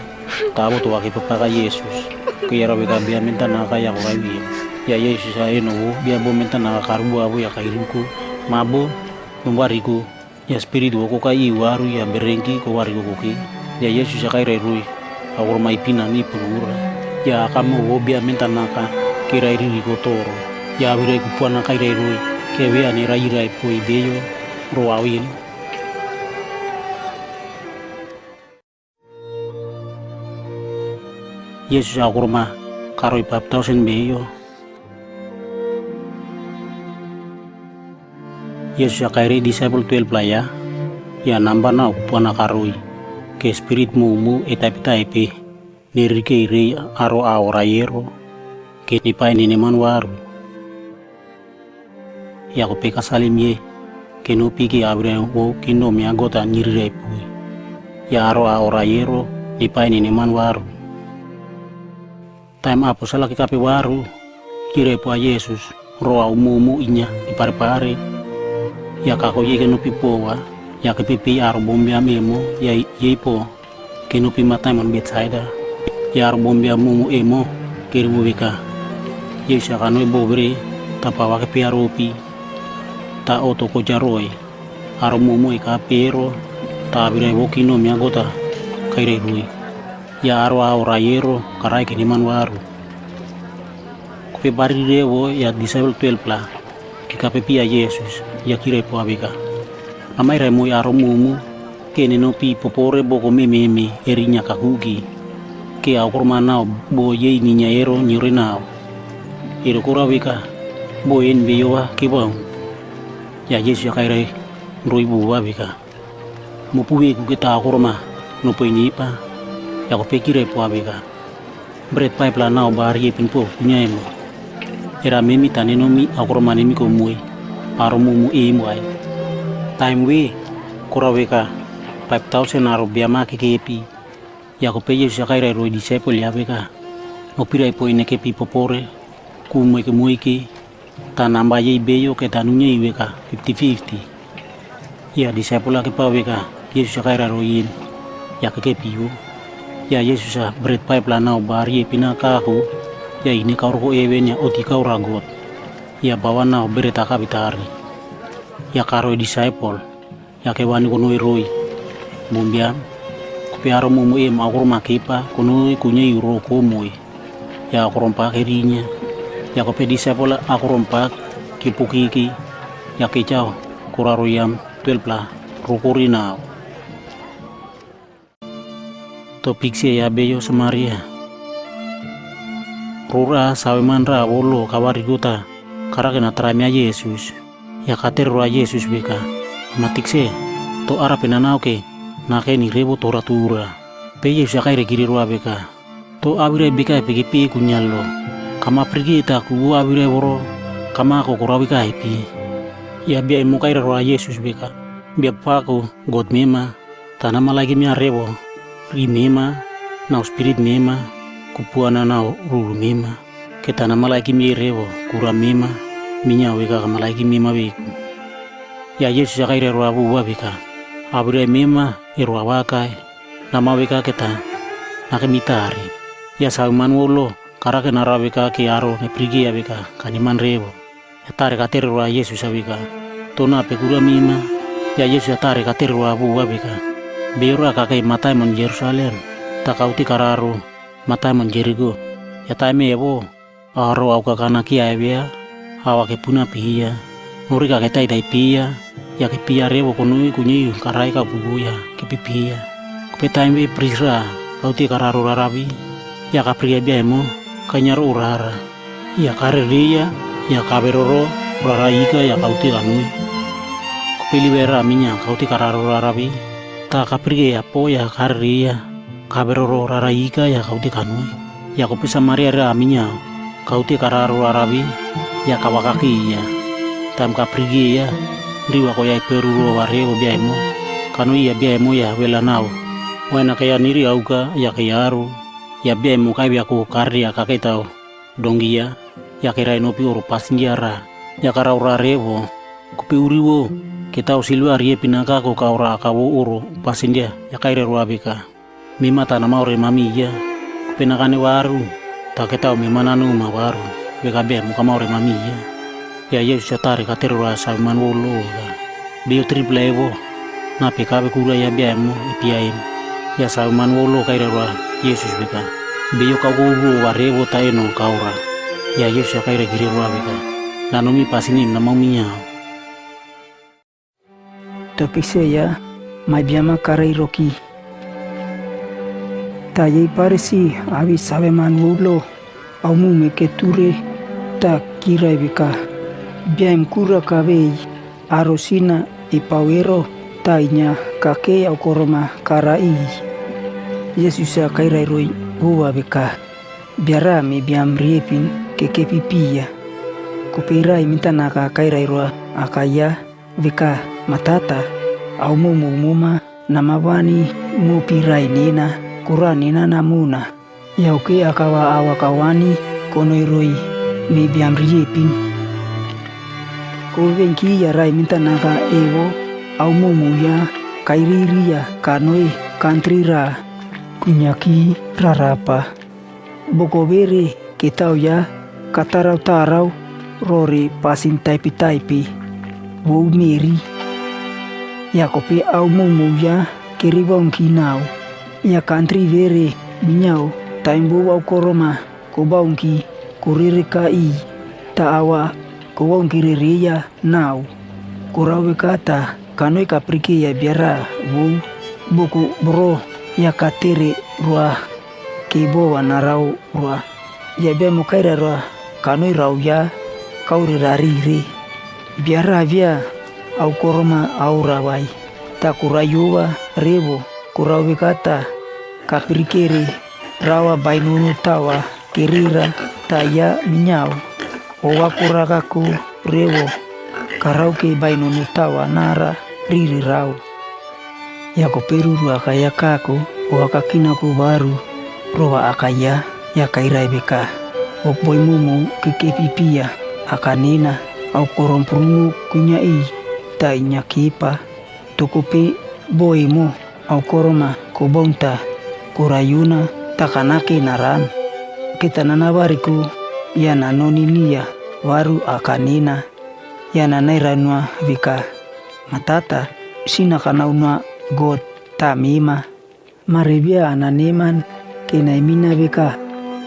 ta bo to ke papa Yesus ke ya rabika bia minta naka ya orai ya Yesus ay no bia bomita naka karbu abu ya kairuku mabo membariku ya spiritu ko kai waru ya berengki ko wari ko ki ya Yesus ya kai rui awur mai pina ni punura ya kamu wo bia minta naka kira iri ko toro ya bire ku puana kai rui ke we ani rai po ideyo roawin Yesus awur ma karoi baptausen beyo Yesus ya kairi disciple 12 playa ya namba na puana karui ke spirit mumu etapita epe nirike ire aro aorayero ke nipai nineman waru ya ko peka salimye ke no piki abre wo kino mi agota nyirire pui ya aro aorayero nipai nineman waru time apo sala ke kape waru kire po Yesus roa mumu inya di pare-pare ya kako ye keno pipowa ya ke pipi aro bombia memo ya yepo keno pi matai man Betsaida ya aro bombia mumu emo kiribu wika Yesus akanoi bobre tapawa ke piaropi ta oto ko jaroi aro mumu ika pero ta bire wokino mi agota kaire rui ya aro aorayero karai keniman waru kope bari rewo ya disciple 12 la kikape pia Yesus ya kire po abika amai remo ya aro mumu kene no pi popore boko meme erinya kahugi ke akur manao bo ye ninya ero nyurinao ero kura wika bo en beyowa kibang ya Yesus ya kaire roi buwa wika mo puwe ku kita akur ma no po inipa ya ko pekire po abika bread pipeline nao bari pinpo punya emo era memi tanenomi akur manemi ko mui aro mumu imwai time we kura wika 5,000 aro biama kekepi ya ko pe Yesus ya kaira roi disciple ya wika mo pira po ine kepi popore ku mo ke moike tanamba ye beyo ke tanunya iweka 50-50 ya disciple ke pa wika Yesus ya kaira roi ya kekepi yo Ya Yesus beret pai planau bari pinakahu ya ini kaurko ewenya oti kau ragot. Ya bawa nau beret akabitari. Ya karo disciple ya kewani kono iroi. Bumbia kupiaro mumu makuro makipa kono kunya iro komoi. Ya akurompak herinya. Ya kope disciple akurompak kipukiki ya kecau kuraroyam 12 rukurinau. Topik ya beyo semaria. Rura sawe manra wolo kawari gota karakena tramia Yesus. Ya kater roa Yesus beka. Matikse to ara penanau ke nake ni rebo toratura. Pe Yesus akai regiri roa beka. To abire beka pegipi kunyalo. Kama pergi ta ku abire woro kama ko kurawi ka ipi. Ya bia mukai roa Yesus beka. Bia paku God mema tanama lagi mia rebo. Ri mema na spirit mema kupuana na rulu mema ketana malaki mi rewo kura mema minya weka malaki mema beku ya Yesus ya kaire ro abu wabika abure mema ero wakai nama weka keta nakemitari ya sauman wolo karake naraweka ke aro ne prigi ya beka kaniman rewo ya tare katere ro Yesus abika tona pekura mema ya Yesus ya tare katere ro abu wabika Bero akakai matai mon Yerusalem takauti kararu matai mon Jericho ya taime ebo aro au kakana kia ebia awake puna pia nuri kaketai dai pia ya ke pia rebo konui kunyi karai ka bubuya ke pipia ke taime prisra kauti kararu rarabi ya kapria bia emo kanyaru urara ya kareria ya kaberoro raraika ya kauti kanui kupili bera minya kauti kararu rarabi ta kapri ya po ya karia kaberoro raraika ya kauti kanui ya kopisa maria raminya kauti kararu arabi ya kawakaki ya tam kapri ya riwa ko ya peruro wareo biaimo kanui ya biaimo ya welanau wana kaya niri auka ya kayaru ya biaimo kai biaku karia kaketau dongia ya kira inopi uru pasinjara ya karaura revo kupi uriwo kita usilu arie pinaka ko kaura akawo uru pasindia ya kaire ruabika mima tanama ore mami ya penakane waru tak kita mima nanu mawaru beka be mukama ore mami ya Yesus tare kater rasa man wolo bio triple evo na pekabe kura ya biamu ipiaim ya sauman wolo kaire rua Yesus beka bio kagugu warevo taeno kaura ya Yesus kaire giri ruabika nanomi pasini namaminya. Topik saya mabiama karai roki. Tayai parisi awi sabe man wulo au mume keture ta kirai bika. Biaim kura kawei arosina ipawero tainya kake au koroma karai. Yesus ya kairai roi huwa bika. Biara me biam riepin keke pipia. Kupirai minta naka kairai roa akaya bika. Matata au muma namawani mupirai nina kuranina namuna yauke akawa awakawani konoiroi mebiam riepin kovenki ya rai minta naka ewo au mumuya kairiria kanoi kantrira kunyaki rarapa bokobere ketau ya katarau-tarau rore pasin taipi-taipi wou meri ya kopi au mumuya kiribong kinau ya country vere minyau taimbo au koroma kobaungki kuririka i taawa kobaungkireria nau kurawe kata kanoi kapriki ya biara wou buku bro ya katere rua kebo wanarau rua ya bia mukaira rua kanoi rau ya kaurirarire biara via au koroma au rawai ta kurayuwa rebo kurawe kata kaprikere rawa bainunu tawa kirira taya minyau owa kurakaku rebo karauke bainunu tawa nara riri rau ya koperuru akaya kaku owa kakinaku baru rowa akaya ya kairai beka okboy mumu kekepipia akanina au koromprungu kunyai tainya kipa tukupi boy mo au koroma kubonta kurayuna takanake naran. Ketanana bariku ya nanoninia waru akanina ya nanairanua vika matata sina kanaunua got tamima maribia ananeman kenaimina vika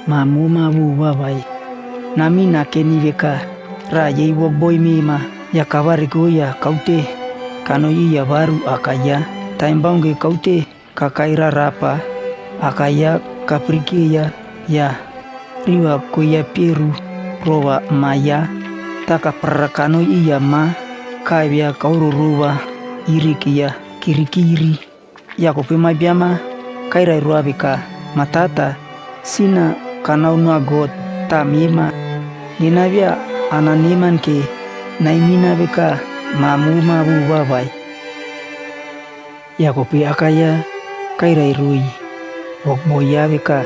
mamuma bubabai namina keni vika rajai boy mima ya kabariku ya kaute kanoi ya baru akaya taimbange kaute kakaira rapa akaya kaprikia ya riwa kuya piru rowa maya taka perakano iya ma kaya kaururuwa irikia kirikiri ya kopema biama kaira ruabika matata sina kanaunwa got tamima ninabia ananiman ke naimina beka mamuma bubabai ya kopi akaya kaira irui wokboya beka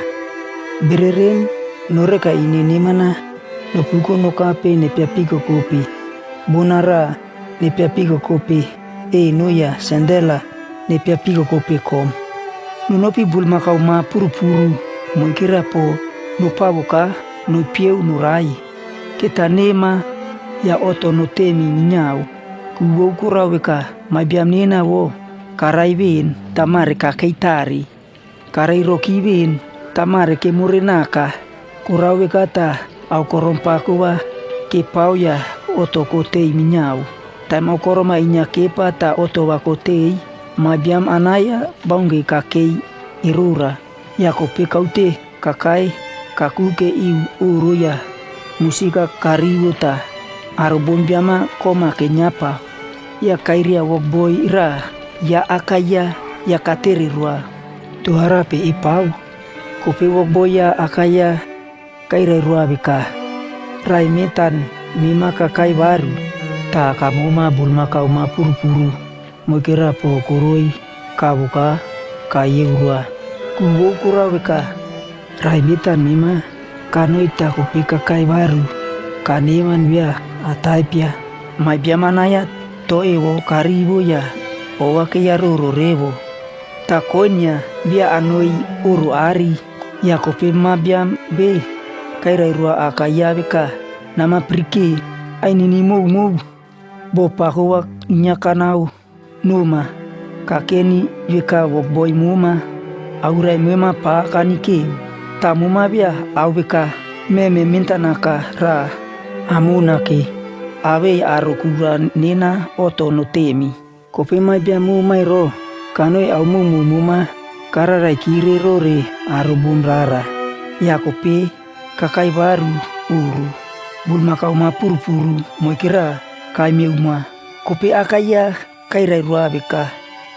bereren noreka inenimana nopuko nokape nepiapiko kopi bonara nepiapiko kopi noya sendela nepiapiko kopi kom nunopi bulmakau ma puru-puru mungkira po nupabuka nupieu nurai kita nema ya oto notemi nyau kuwo kuraweka mabiamnena wo karaibin tamare kakeitari karai rokibin tamare ke murenaka kuraweka ta au korompakuwa ke pauya oto kotei minyau tama koroma inya kepa ta oto wakotei mabiam anaya baunge kakei irura ya kope kaute kakai kakuke iu uruya musika kariwota arubombiama koma kenyapa ya kairia wokboy ira ya akaya ya katerirua tuharape ipau kope wokboy ya akaya kaira ruabika raimetan mima kakai baru ta kamuma bulma kauma puru-puru mukira po kuroi kabuka kayeurua kuwo kurawika raimetan mima kanoita kopi kakai baru kaneman bia ataipia maibia manaya toewo karibu ya owake ya rororebo takonya bia anoi uru ari ya kopi mabiam be kaira irua akaya bika nama priki ainini mau bopa hoa nyakanau numa kakeni bika wokboy muma aurai mema pa kanike tamuma bia au bika meme mintanaka ra amunake awe arukura nena oto notemi kope mai bia mumai ro kanoi au muma kararai kire rore arubun rara ya kope kakai baru uru bulmakau ma puru-puru moikira kai meuma kope akaya kairai ruabika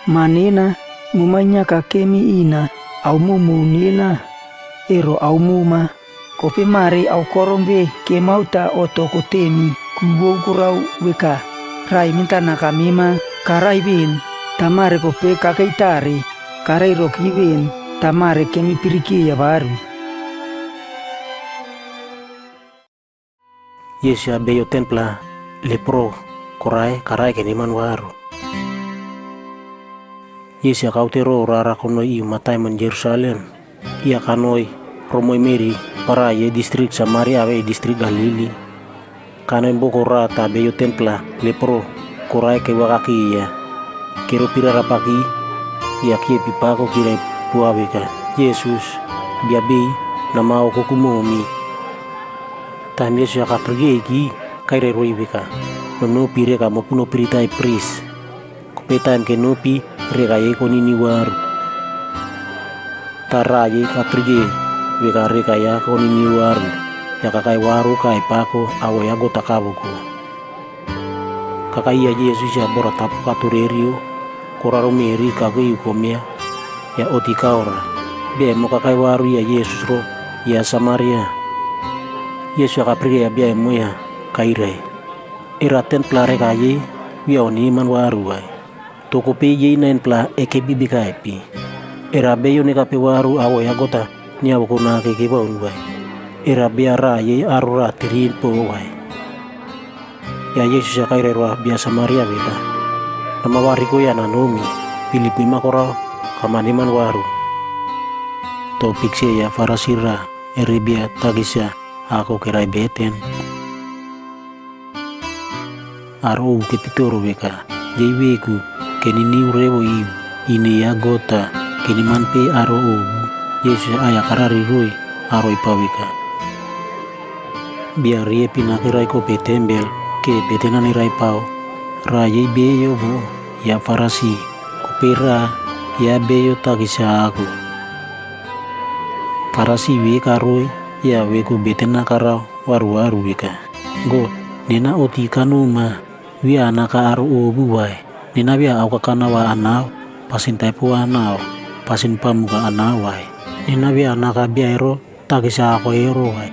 manena mumanya kakemi ina au mumu nena ero au muma kope mare au korombe ke mauta oto kotemi kuwo kurau weka rai minta nakamima karai bin tamare kope kakaitare karai roki bin tamare kemi piriki ya baru Yesu abeyo templa lepro korai karai keniman waru. Yesu akautero rara kono iu mataiman Jerusalem. Ia kanoi romoi Meri para ye distrik Samaria we distrik Galili. Kanoi boko rata abeyo templa lepro korai ke wakaki ia. Kero pira rapaki ia kie pipako kira puaweka. Yesus biabe namao kukumomi. Tam Yesus aka pergi ki kaire roi beka no pire ka mopuno pritai pris kope time ke nopi reka ye konini waru tara ye ka pergi beka reka ya konini waru ya kakai waru kai pako awo ya gota kabuku kakai ya Yesus ya bora tapu katurerio koraro Meri kagai komia ya otikaora be mo kakai waru ya Yesus ro ya Samaria Yesu akapergi ya bia moya kaire era templa reka ye bia oni man waru ai toko pe ye nain pla eke bibi kaipi era beyo ne kape waru awo ya gota ni awo kona ke baun wai era bia ra ye arura tirin po wai ya Yesus ya kaire roa bia Samaria beta nama wariko ya nanomi Filipi makora kamani man waru topik ya farasira eribia tagisa ako kerai beten aro kepitoro beka jeiweku keni niurewo iu ini ya gota keni manpe aro obu Yesus aya karari rui aro ipawika biar rie pinakirai ko petembel ke betenani rai pau raya beyo bo ya farasi kopera ya beyo tagisa aku farasi weka roi ya weku betena karau waru weka go nena oti kanuma wi anaka aro obu wai nena wia au kakana wa anau pasin taipu anau pasin pamuka anau wai nena wia anaka biairo tagisa ako ero wai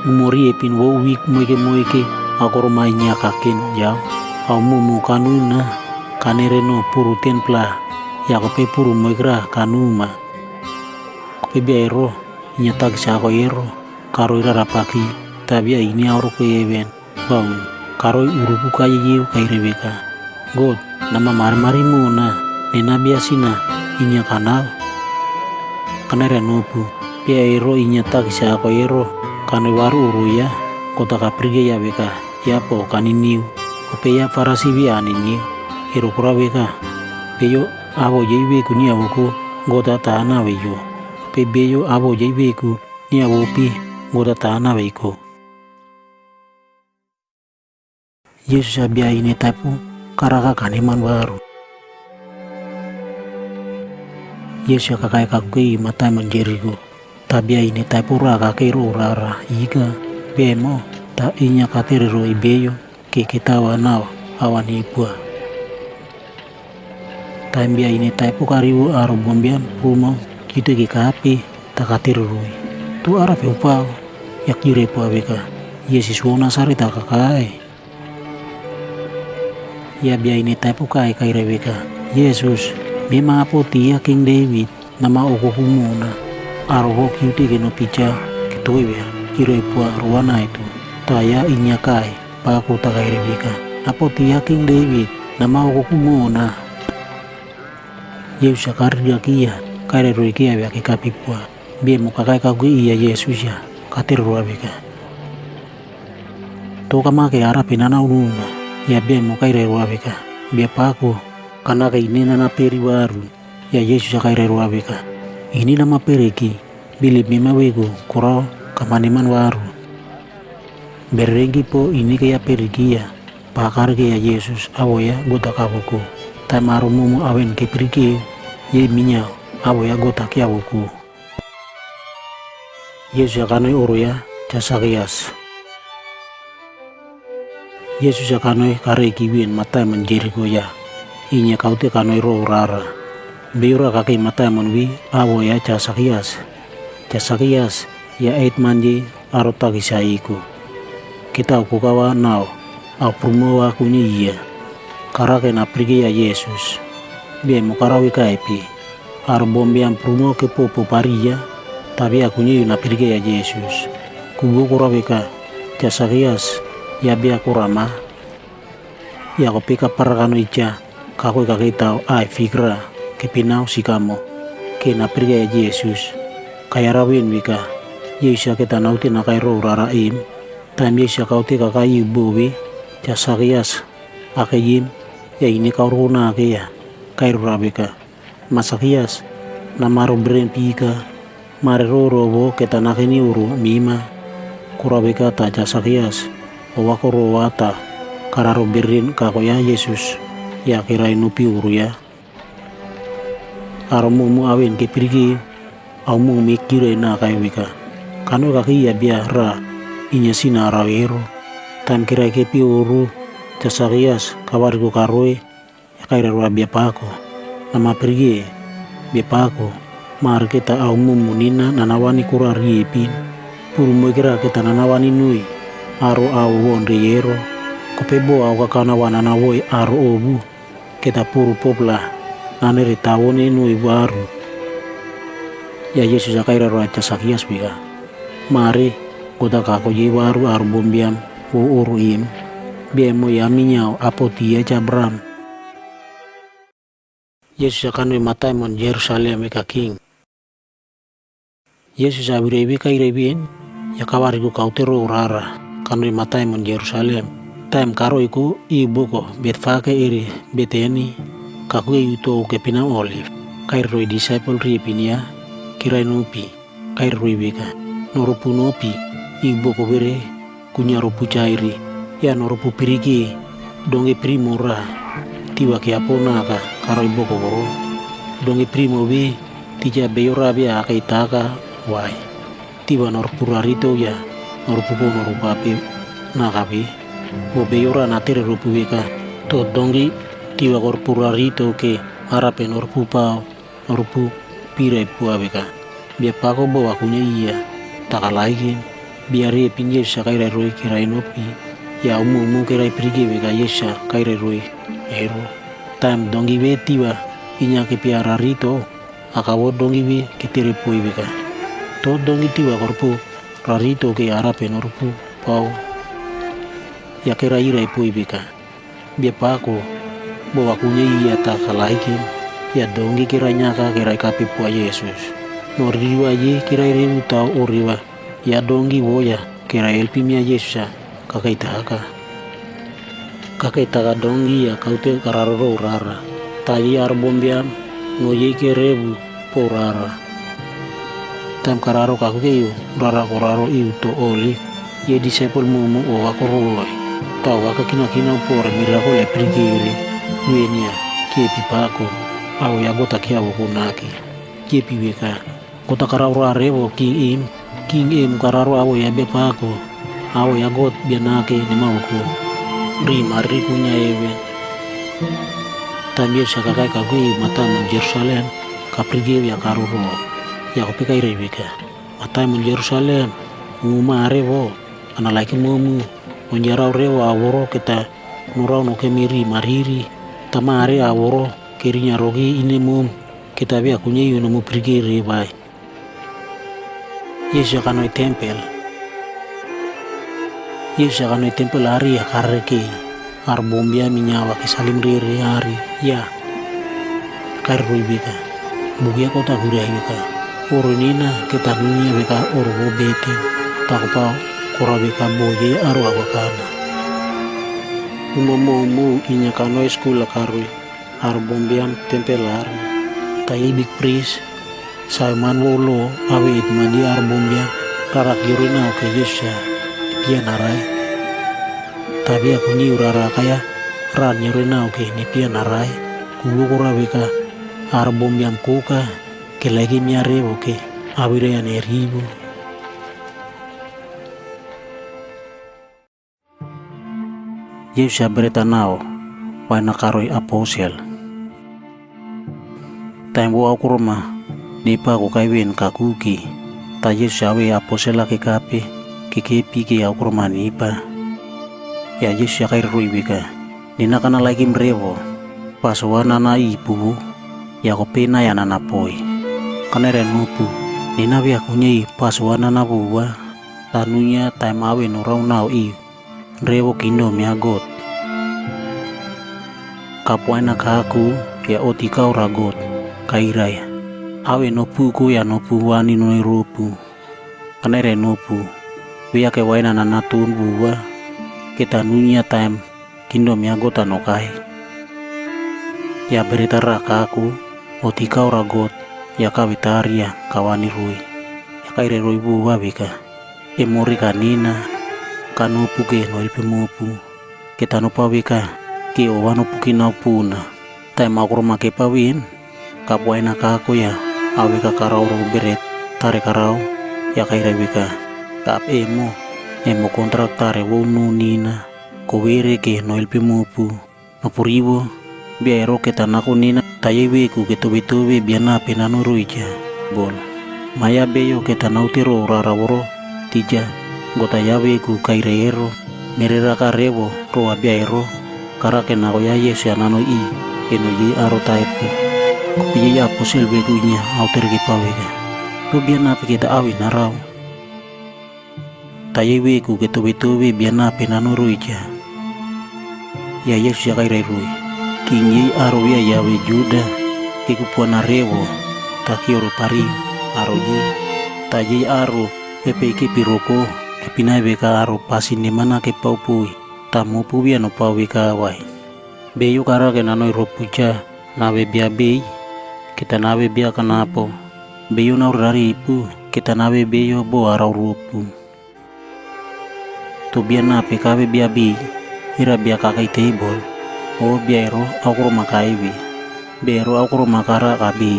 umori epin wo wik moike ako romainya kakin yau au mumu kanuna kanereno puru tenpla ya kope puru moikra kanuma kope biairo inya tagisa ako ero karo ira rapaki tabia ini auro ko even baun karoi urupu kaya yiu kai rebeka god nama mari muna nena biasina inya kanal kanere nopu pia ero inya tagisa ako ero kanoi waru uru ya kota kaprige ya beka ya po kaniniu kope ya farasi biani niu ero kura beka peyo abo jeibeku ni aboko gota tana weyo kope beyo abo jeibeku ni abopi gota tana weiko Yesus abia ini tapu karaka kaniman baru. Yesus kakai kakui matai menjeriku. Tabia ini tapu raka kero rara iga bemo ta inya katerero ibeyo ke kita wanao awan ipua. Tambia ini tapu kariu aro bombian pumo kita ke kapi takaterero. Tu arap upau yakire pua beka. Yesus wona sari takakai. Ya bia ini tapu kai rebeka Yesus mema apotia King David nama oko kumuna aro kiuti geno picha kitoibia kiro ipua ruana itu taya inya kai paku takai rebeka apotia King David nama oko kumuna Yesus akardia kia kai roikia bia kikapipua bia mukakai kagui iya Yesus ya katir ruabeka toka make arapinana ununa ya bia mukai reruabeka bia paku karena ini nana peri baru ya Yesus akai reruabeka ini nama pereki bili mima wego kurau kamaniman waru berengki po ini kaya pereki ya pakar ya Yesus awo ya gota kabuku tamaru mumu awen ke pereki ye minyau awo ya gota kiabuku Yesus akanoi oro ya Casakias Yesus akanoi kare kiwin matai menjeriku ya inya kaute kanoi ro rara beura kake matai menwi awo ya Casakias ya eit manji aro tagisaiku kita ukukawa nao au prumo wakunya iya karake na pergi ya Yesus bia mukarawi kaipi aro bombian prumo ke popo paria tapi akunya yuna pergi ya Yesus kubu kuraweka Casakias ya bia kurama ya kopika parakano ica kakoi kakei tau ai fikra kepinau sikamo kena pergi ya Yesus kaya rawin wika Yesus kita nauti nakai ro raraim tam Yesus kauti kakai ibuwi Casakias akeyim ya ini kau runa ke ya kai rabeka Masakias namaro berempika mare ro robo kita nakeni uru mima kurabeka ta Casakias wako wata kararo berin kako ya Yesus ya kirai nupi uru ya aro mumu awen ke pergi au mumu mikire na kai wika kano kaki ya biara inya sina rawero tam kirai ke pi uru Casakias kawariku karoi ya kai rarwa bia pako nama pergi bia pako mar kita au mumu nina nanawani kurari epin puru moikira kita nanawani nui aro au wonde yero kopebo au kakana wanana woi aro obu kita puru popla nanere tawone nui baru ya Yesus akaira roa Casakias bika mari kota kako ye baru aro bombiam wo uruim biemo ya minyau apotia cabram Yesus akan matai mon Yerusalem eka king Yesus awirewi kairewin ya kawariku kautero urara kanoi matai mon Yerusalem. Time karo iku iboko Betfage iri Beteni kaku yuto ke pina olive. Kairoi disciple ripinia kirai nopi kairoi beka norupu nopi iboko bere kunya rupu cairi ya norupu pirigi donge primora tiwa ke apona ka karo iboko boro donge primo be tija beyora be akaitaka wai tiba norupu rarito ya norupu ape nakabe bo beyora natere rupu beka to dongi tiwa korpu rarito ke arape norupu pao norupu pira ipua beka bia pako bo akunya iya takalaikin biare pinje sakaira roi kirai nopi ya umu kirai pergi beka yesa kaira roi ero time dongi be tiwa inya ke piara rito akawo dongi be kitere pui beka to dongi tiwa korpu rarito ke arape norupu pau ya kira ira ipui beka bia pako bo akunya iya takalaikin ya dongi kira nyaka kira kapi pua Yesus noriwa ye kira rewu tau oriwa ya dongi woya kira elpimia Yesus kakaitaka dongi ya kaute kararoro urara tayi arbombiam no ye kerebu porara tam kararo kakukeyo urara koraro iu to oli ye disciple mumu o wakoroi tau wakakina pore mirako le prigiri wenia kepi pako au ya gota kia wokunaki kepi weka gota kararo arewo king im kararo awo ya bepako awo ya got bianake ni mauku rimari punya ewe tambia sakakai kagui mata mon Yerusalem kaprigi ya karuro ya kopika irebeka mata mon Yerusalem muma arewo analaki mumu onjarau rewo aworo kita nurau no kemiri mariri tamare aworo kirinya rogi ini mum kita bia kunya yuno mu prigi rebai Yesus kanoi tempel hari ya kareke arbombia minyawa ke salim riri hari ya karroi beka bugia kota hurai beka orunina kita dunia beka orbo bete takpa kora beka boye aru awakana umomo inya kanoi school karui arbombiam tempel hari tayi big priest Simon Wolo awit mandi arbombiam karak yurina ke Yesus pia narai tapi aku ni urara kaya ran yurina ke ni pia narai kubu kura beka arbombiam kuka ke lagi miare oke awire ya neribu Yesus berita nao wana karoi aposel tembo aku rumah nipa ko kaiwen kakuki ta Yesus awe aposela ke kape kekepi ke aku rumah nipa ya Yesus ya kair ruibika nina kana lagi mrevo paswana na ipu ya ko pena ya nana poi kana renupu nina bia kunyai paswana na buwa tanunya taimawe nurau nau i revo kindo miagot kapuana kaku ya otika uragot kairaya awe nopu ku ya nopu wani noi rupu kanere nopu wia ke waina nanatun buwa kita nunya time kindo miagota nokai ya berita rakaku otika uragot ya kawitaria kawani rui ya kaire rui buwa bika emori kanina kanupu ke noil pemupu kita nupa bika ke owano pukina puna time akurma ke pawin kapuaina kaku ya awe kakarau beret tare karau ya kaira bika kap emo kontrak tare wonu nina kowere ke noel pemupu nopuribo biaero ke tanaku nina tayewe ku ke tobe biana penano ruija bol maya beyo ke tanau tiro raraworo tija gota yawe ku kairero merera karewo roa biaero kara ke nako ya Yesu anano i eno ye aro taipu Kupiya aposel begunya auter ke pawega to biana kita awi narau tayewe ku ke tobe biana penano ruija ya Yesus ya kaire rui kinyi aro ya yawe juda ke kupuana rewo takioro pari aro ye taji aru epe ke piroko ke pinai beka aru pasin di mana ke pau pui tamu pubi anu pau beka wai beyu kara ke nanoi ropuja nawe bia bei kita nawe bia kanapo beyu na urari ipu kita nawe beyo bo arau rupu tu bia na pekawe bia bei ira bia kakai table o bia ero aku makai bi bero aku makara kabi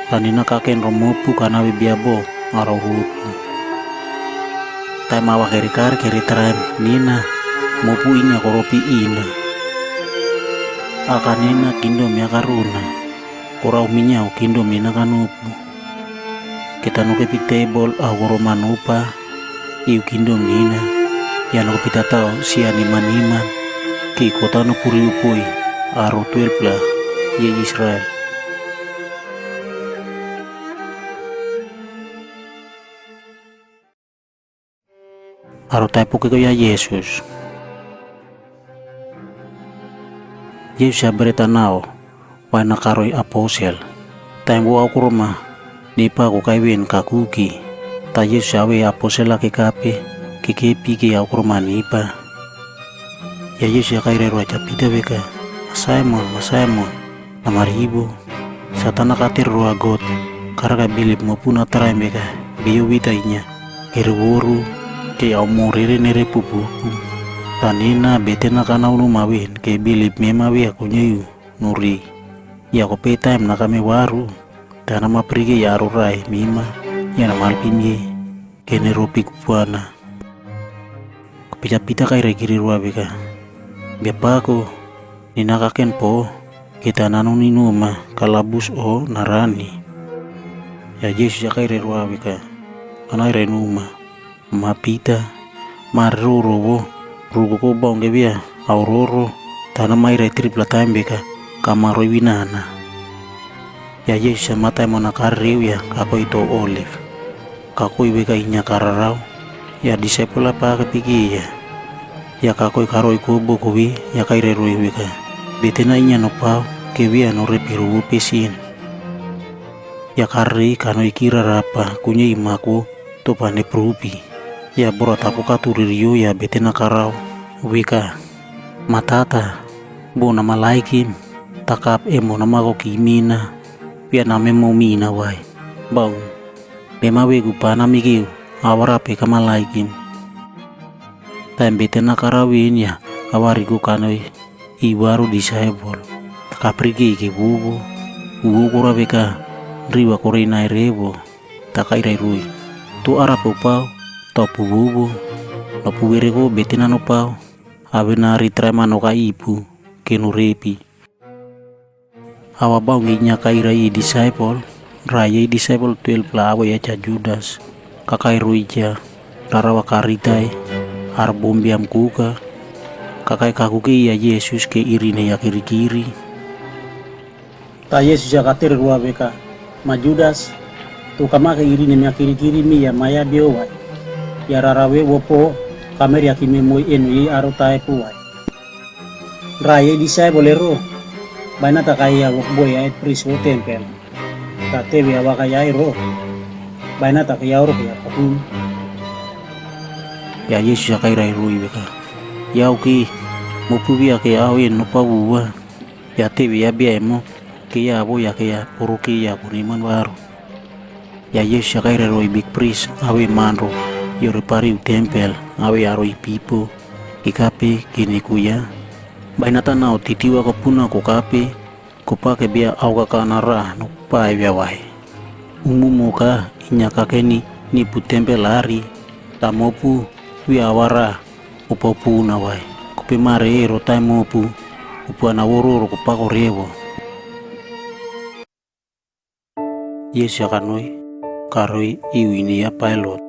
tanina kaken romopu kanawe bia bo arau rupu tai mawa keri kar keri tram nina mopu inya koropi ina akanena kindo mia karuna korau minyau kindo mina kanupu kita nuke pi table agoro manupa iu kindo mina ya nuke pita tau sia niman ki kota no puri upui aro 12 lah ye Israel aro taipu ke ya Yesus Yesus berita nao wana karoi aposel taimbo aku rumah nipa aku kaiwen kakuki ta Yesus awe aposel laki kape kekepi ke aku rumah nipa ya Yesus ya kaire roa capita beka Simon namaribu satana katir roa got karga bilip maupun atrai beka biyo witainya kerworu ke au morere nere pupu tanina betena kana unu mawin ke bilip memawi aku nyu nuri ya ko time na kami waru tana ma prige ya rurai mima ya na malpinye kene ropi kupuana pita kai regiri ruwa beka biapako ninakaken po kita nanu ninuma kalabus o narani ya Yesus ya kai ruwa beka kana renuma mapita maruru wo rugo ko bong gebia auroro tana mai retrip la time beka kamaro winana ya Yesus mata mona kariu ya kako itu olive kako beka inya kararau ya disciple apa kepiki ya kako karoi kubo kuwi ya kaire roi beka betena inya no pau kewi ano repiru pesin ya kari kano ikira rapa kunya imaku to pane prupi ya bora tapu katuririo ya betena karau wika matata bo nama laikim takap emo nama ko kimina pia name mo mina wai bau bema wegu pana migiu awara pe kama laikim tam betena karawin ya awariku kanoi iwaru disable takaprigi ke bubu kura beka riwa korina rebo takairai rui tu arapu pau topu bubu lopu werego betena no pau avena ritrema no kaipu kenurepi awa bau nginya kairai disciple raya disciple 12 la awa ya ca Judas kakai ruija rarawa karitai arbombiam kuka kakai kakuki ya Yesus ke irine ya kiri-kiri ta Yesus ya katir ruwa beka ma Judas tu kama ke irine ya kiri-kiri mi ya maya biowa ya rarawe wopo kameri akime moi enui aro tae puai raya disai bolero baina takaya boy ay priso tempel tate bi awaka yai ro baina takaya ro ya pun ya Yesus ya kai rai rui beka ya uki mo pubi ake awen no pawa ya te bi ya emo ke ya bo ya ke ya puruki ya puniman baru ya Yesus ya kai rai rui big priest awe manro yore pari tempel awe aroi pipo ikape kini kuya baina tanau titiwa ko puna ko kape ko pake bia auga kanara no pai bia wai umumoka inya kakeni ni pu tempel lari tamopu wi awara upopu na wai ko pe mare ro taimopu upu ana woro ko pako rewo Yesus kanoi karoi iwini ya pilot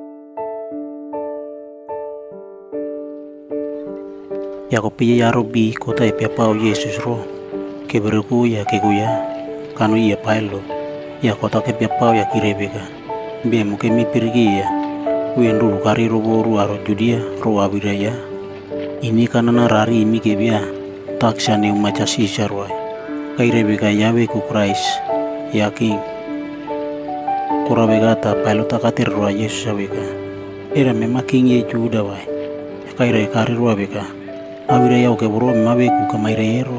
ya ko piye ya robi kota e pau Yesus ro ke berku ya ke kuya kanu ya pailo ya kota ke pau ya kirebeka be mo ke mi pirgi ya wendu kari ro boru aro judia ro abiraya ini kanana rari mi ke bia taksane umaca sisarwai kairebeka yawe ku Christ ya king kura begata pailota kater roa Yesus abeka era mema king ye juda wai kaire kare roa beka awire yau ke bro mabeku kamaire yero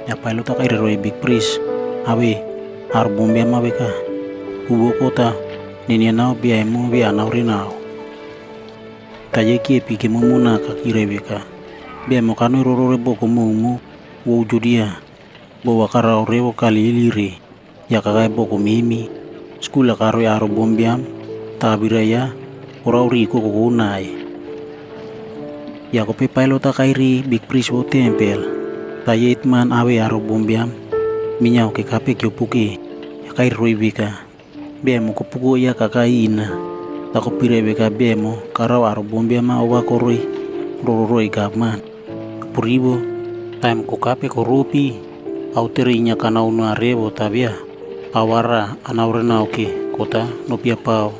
ya pailota kaire roa big priest awe arbombe mabeka ubo kota nini nao bia emo bia nauri nao taye kie pike mumuna kakire beka bia mokano rorore boko mumu wo judia bo wakara orewo kali iliri ya kagai boko mimi skula karo ya aro bombiam tabira ya urauri ko kunai ya kope pailota kairi big priest wo tempel tayet man awe aro bombiam minyao ke kape kyopuki ya kairi roi bika bemo kopuko ya kakaina tako pire beka bemo karau aro bombiam ma owa koroi rororoi gapman puribo time ko kape korupi auterinya kana una revo tabia awara anaurena oke kota nopia pau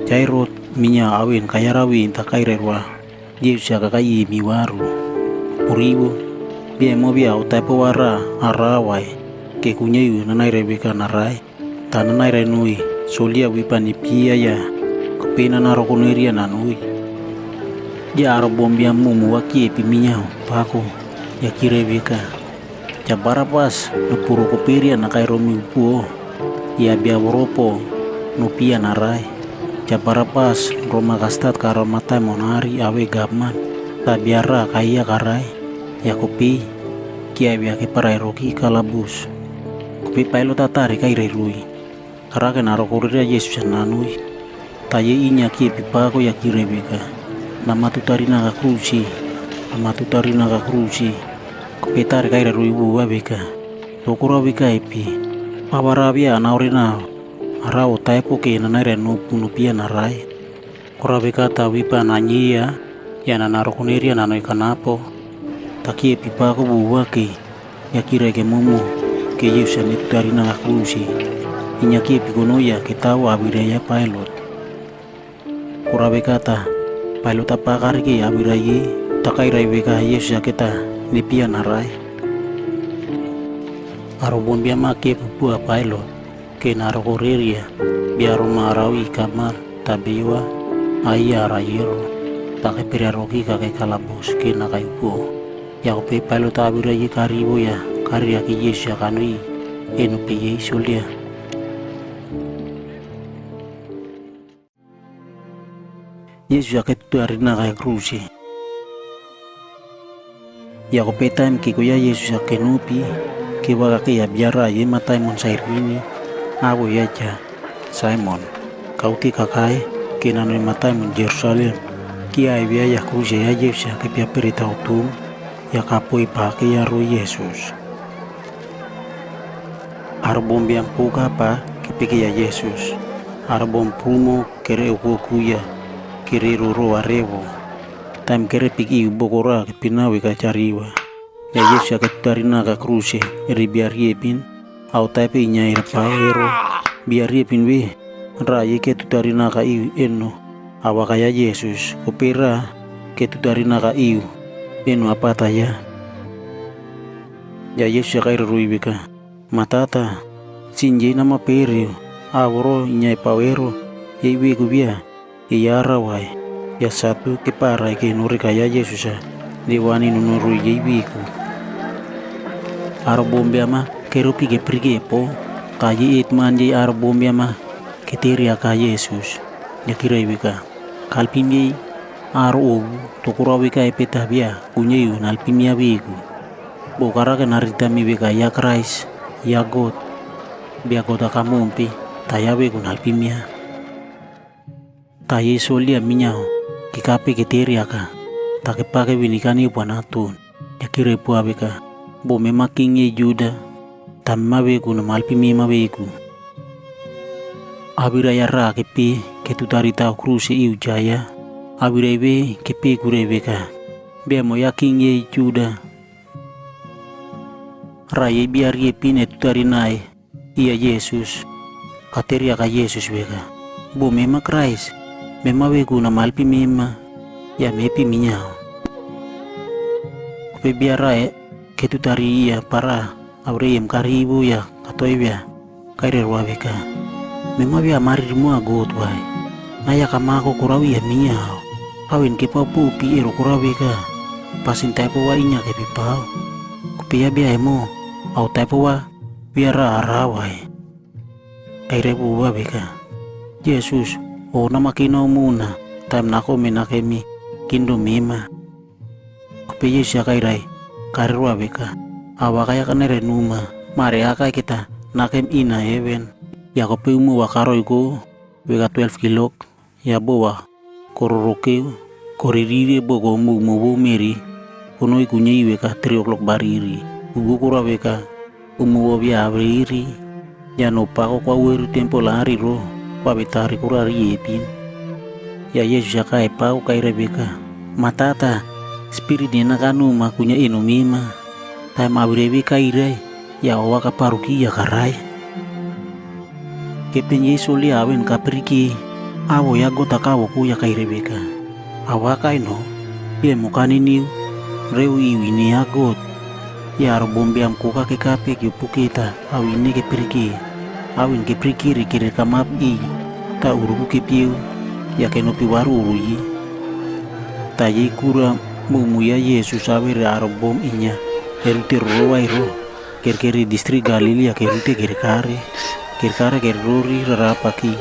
jairot minya awin kayarawin takairerwa Yesus kakai miwaru puribo bemo bia utapo wara arawai ke kunyeyu nanai rebeka narai tananai renui solia wipani pia ya kepena narokoneria nanui dia arbombia mumu wakie piminyao pako ya kirebeka jabara pas nupuru koperia nakai romi upuo ya bia boropo nupia narai jabara pas roma kastat karo matai monari awe gapman tabiara kaya karai ya kopi kia bia ke parai roki kalabus kopi pailo tatari kai rui karake narokoreria Yesus nanui taye inya kie pipako ya kirebeka nama tutarina ka krusi kopi tari kai rui buwa beka tokura beka epi abarabia naurina arao taipo ke nanare no punupia narai kura beka tawipa nanyia ya nanarokoneria nanoi kanapo takie pipako buwa ke ya kira ke mumu ke Yesus nitarina ka krusi inyaki pikonoya kitawa abiraya pilot kura beka ta pilot apa karike abiraye takairai beka Yesus kita nipia narai arobon bia make pupua pilot ke narokoreria biaro marawi kamar tabiwa aya rayero take piraroki kake kalabos ke nakaipo ya kope pilot abiraye karibo ya karya ki Yesus kanui enu peye solia Yesus aketu arina kaya krusi ya kope time kikoya Yesus akenupi kiwa kake ya biara ye matai mon sairini awo yaja Simon kauti kakai kinanoi matai mon Jerusalem kia ibia ya krusi ya Yesus akepia perita utum ya kapoi pake ya ro Yesus arbom biang puka pa kepike ya Yesus arbom pumo kere ukukuya kere roro arewo time kere piki bokora kepinawe kacariwa ya Yesus aketarina ka kruse eri biar yepin au taipe nyai paero biar yepin we raye ketutarina ka iu eno awaka ya Yesus opera ketutarina ka iu eno apata ya Yesus akair ruibeka matata sinje nama perio aworo nyai pawero yewe kubia iyara wai ya satu keparai ke nuri kaya Yesus diwani nunuru yewiku arbombe ama kerupi ke prigepo kayi itman je arbombe ama keteria ka Yesus yakira ibika kalpimye aro tokura wika epetabia kunyeyu nalpimya wiku bokara ke narita mi wika ya Christ ya God bia kota kamumpi tayawe kunalpimya taye solia minyao kikape keteria ka takepake winikani upanatun yakira ipu abeka bo memaking ye juda tamma beku na malpi mima beku abira yara kepe ketutarita krusi iu jaya abira ibe kepe kurebeka be mo yaking ye juda raye biar ye pine tutarinae iya Yesus kateria ka Yesus beka bo mema Christ mema beku na malpi mima ya mepi minyao kope biara ketutari iya para aureyem karibu ya katoibia kairerwa beka Mema bia mari mo agot wai. Naya kamako kurawi ya miao. Awin ke papu pi ero kurawi ka. Pasin taipo wa inya ke pipau. Kupia bia emo. Au taipo wa biara arawai. Aire buwa bika. Yesus, o namakino muna. Time nako menakemi kindo mima. Kupia Yesus ya kairai. Karirwa bika. Awakaya kanere numa. Mare akai kita nakem ina heaven. Ya kope umu wakaro iko. Weka 12 kilok. Ya bowa kororokeu koririre bogo mubo meri kono ikunya iweka 3 o'clock bariri ubu kura weka umuwo bia abriri ya no pako kwa weru tempo lari ro kwa betari kura riepin ya Yesus ya kai pau kai rebeka matata spirit dina kanu makunya inumima tai mabrevi kai ya owa kaparuki ya karai kepenye soli awen kapriki awo ya gota kawo ku ya kai rebeka awaka ino ye mukani niu reu iwini ya got ya robombe amkuka ke kape ke puketa awini ke awin ke priki rikire kamap i ta uruku ke piu ya ke nopi waru uruyi ta ye kura mumu ya Yesus awere arobom inya erute rowa iro kerkeri distrik Galili ya kerute kerkare kerrori rarapaki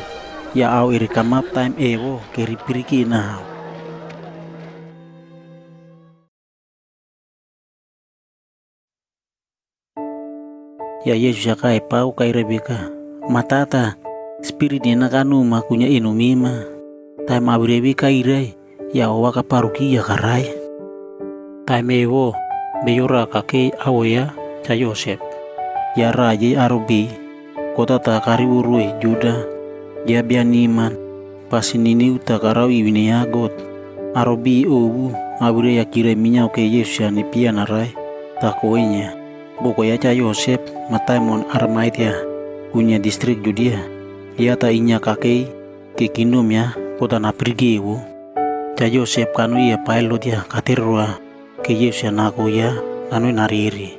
ya au iri kamap time ewo keri piriki now. Ya Yesus ya kai pau kai rebeka matata spirit dina kanu makunya inumima time abrevi kai ya owa kaparuki ya karai time ewo beyora kake awoya cha Yosef ya raje arobi kota takari urue Juda dia bianiman pasinini utakarau iwine yagot arobi obu abure ya kire minya ke Yesus ni pia narai takoenya boko ya cha Yosef mataimon Armaitia punya distrik Judea dia ta inya kakei ke kingdom ya kota na prigewo cha Yosef kanu ya pilot ya katerwa ke Yesus nako ya anu nariri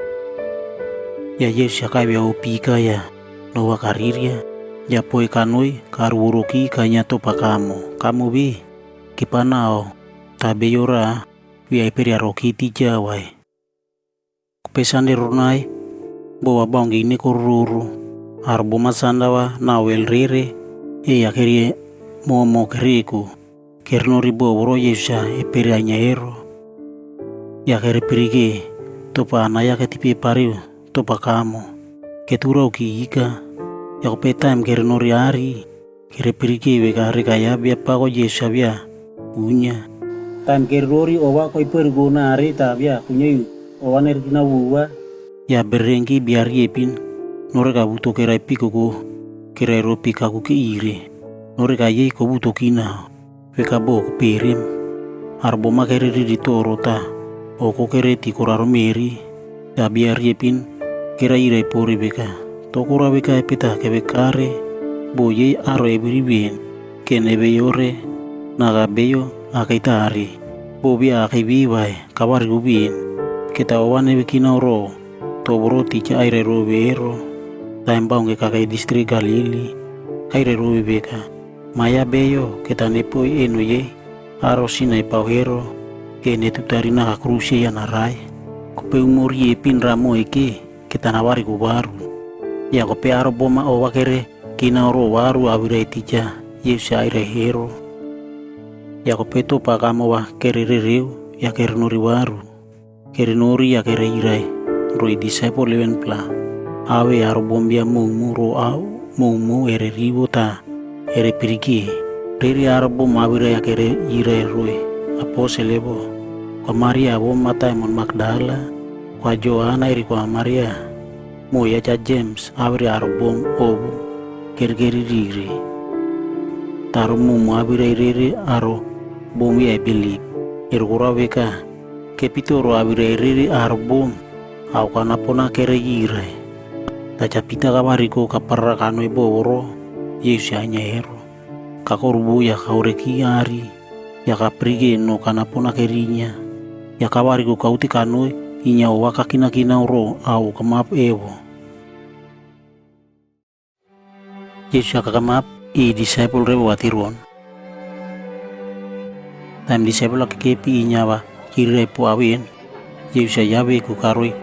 ya Yesus ya kai opika ya nowa kariria ya poi kanoi karuruki kanya topa kamu bi kipanao tabeyora wi peria rokiti jawai kupesande runai bawa bangi ini koruru arbo masandawa nawel rere ya kerie momo keriku kerno ribo woro Yesus peria nyaero ya kere perige topa anaya ketipi pariu topa kamu ketura uki ika ya kope time kere nori ari kere periki weka rekaya bia pako Yesus bia punya time kere rori owa koi pergona ari ta bia punya yu owa nerkina wuwa ya berengki biar yepin nore ka buto kera piko ko kera ropi kaku ke ire nore ka ye ko buto kina weka bo ko perim arbo ma kere di toro ta o ko kere ti koraro meri ya biar yepin kera ire pori beka tokura beka pita ke bekare boye aro ebiribien kene beyore naga beyo akaitari bobi akibi bai kabar gubien kita wane bekina ro tobro ticha aire robero taimbang ke kakai distrik Galili aire robe beka maya beyo kita nepoi enoye aro sinai pauhero kene tutarina kakrusi ya narai kope umori epin ramo eke kita nawari kubaru ya kope aro boma o wakere kina oro waru awirai ticha Yesus aire hero ya kope to pakamo wa kerereu ya kernori waru kernori ya kere irai roi disciple leven pla awe aro bombia mumu ro au mumu ere ribo ta ere piriki riri aro bom awirai ya kere irai roi aposelebo kwa Maria bo Mataimon Magdala kwa Johanna iri kwa Maria moya cha James abri arbom obu kergeri riri taru mumu abri riri aro bom ya beli irgura beka kepitoro abri riri arbom au kana pona kere irai tacha pita kabariko kaparra kano iboro Yesus hanya hero kakorubu ya kaureki ari ya kaprige no kana pona kerinya ya kabariko kauti kano inya waka kina ro au kamap ewo Yesus kakamap i disciple rewo atiron. Tam disciple kepi nyawa kiri po awin. Yesus yawe ku karoi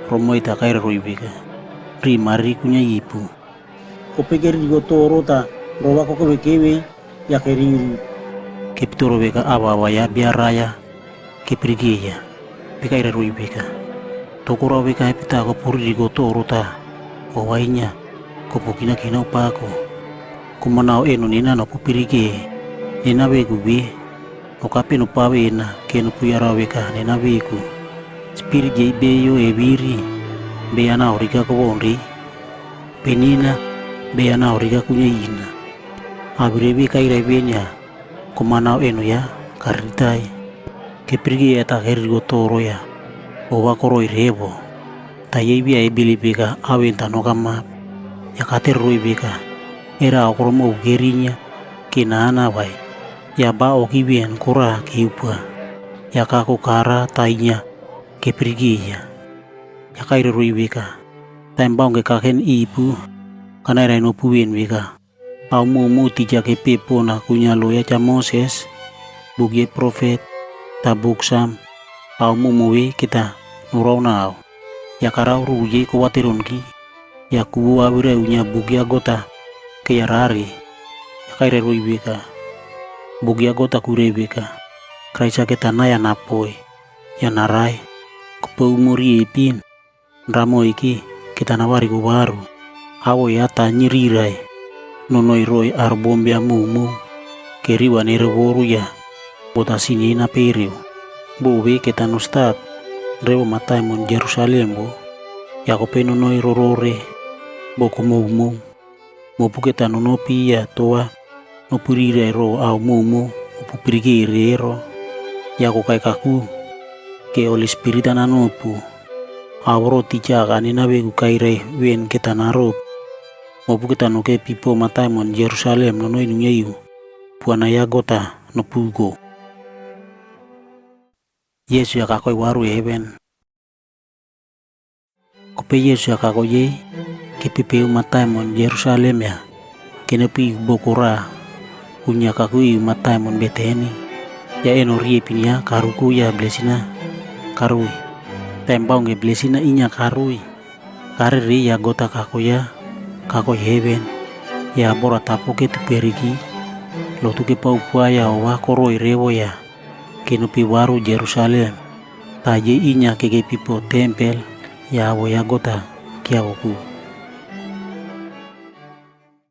romo ita kaira roibika. Pri mari kunya ipu. Kopekeri digotoro ta roba koko bekewe ya keri. Kepitoro beka awa ya biaraya keprigeya. Beka ira roibika. Tokoro beka epita ko puri digotoro ta. Owainya kopokina kina upako. Kumanao eno nina no pupirige. Nina begu be. Okape no pawe na keno puyara beka nina begu. Spirit jai beyo ebiri. Beyana origa ko bonri. Penina beyana origa kunya ina. Abirebe kaira benya. Kumanao eno ya karitai. Keprige ya takeri gotoro ya. Owa koro irebo. Tayebi ya ebili beka awenta no kama. Ya kater roi beka. Era okromo ugerinya. Kinana wai. Ya ba okibien kura kiupua. Ya kako kara tainya. Keprige ya. Ya kaira roi beka. Taimbang ke kaken ipu. Kanai no puwen beka. Au mumu tija ke pepo na kunya loya cha Moses. Bugie profet. Tabuksam. Au mumu we kita nurau nao. Ya karau ruje ko wateronki. Ya kubu awira unya bugia gota. Ke yarari. Ya kaira roi beka. Bugia gota kure beka. Kraisa ke tanaya napoi. Ya narai. Kupa umuri epin. Ramo iki kita nawari baru. Awo ya tanyirirai. Nonoi roi arbombia mumu. Keriwa nereboru ya. Botasini na periu. Bobe kita nostat. Rewo matai mon Jerusalem bo. Ya kope nonoi rorore. Boko mumu. Mopu kita nonopi ya toa. Nopurire ro au mumu. Opupirigire ro. Ya kokai kaku. Ke Holy Spirit ananopu. Awro tija kanina begu kaire wen kita narop. Mopu kita noke pipo matai mon Jerusalem nono inu nyeyu. Puana ya gota no pugo. Yesu ya kakoi waru eben. Kope Yesu ya kakoi ye. Kepipeu matai mon Jerusalem ya. Kenepi bokora. Unya kakui matai mon Beteni. Ya eno riepin ya karuku ya blesina. Karui. Tembang nge blesina inya karui. Kariri ya gota kakoya. Kakoi heben. Ya bora tapoke tu perigi. Lotuke pau puaya owa koroi rewo ya. Kenupi waru Jerusalem. Taje inya keke pipo tempel. Ya awo ya gota kia woku.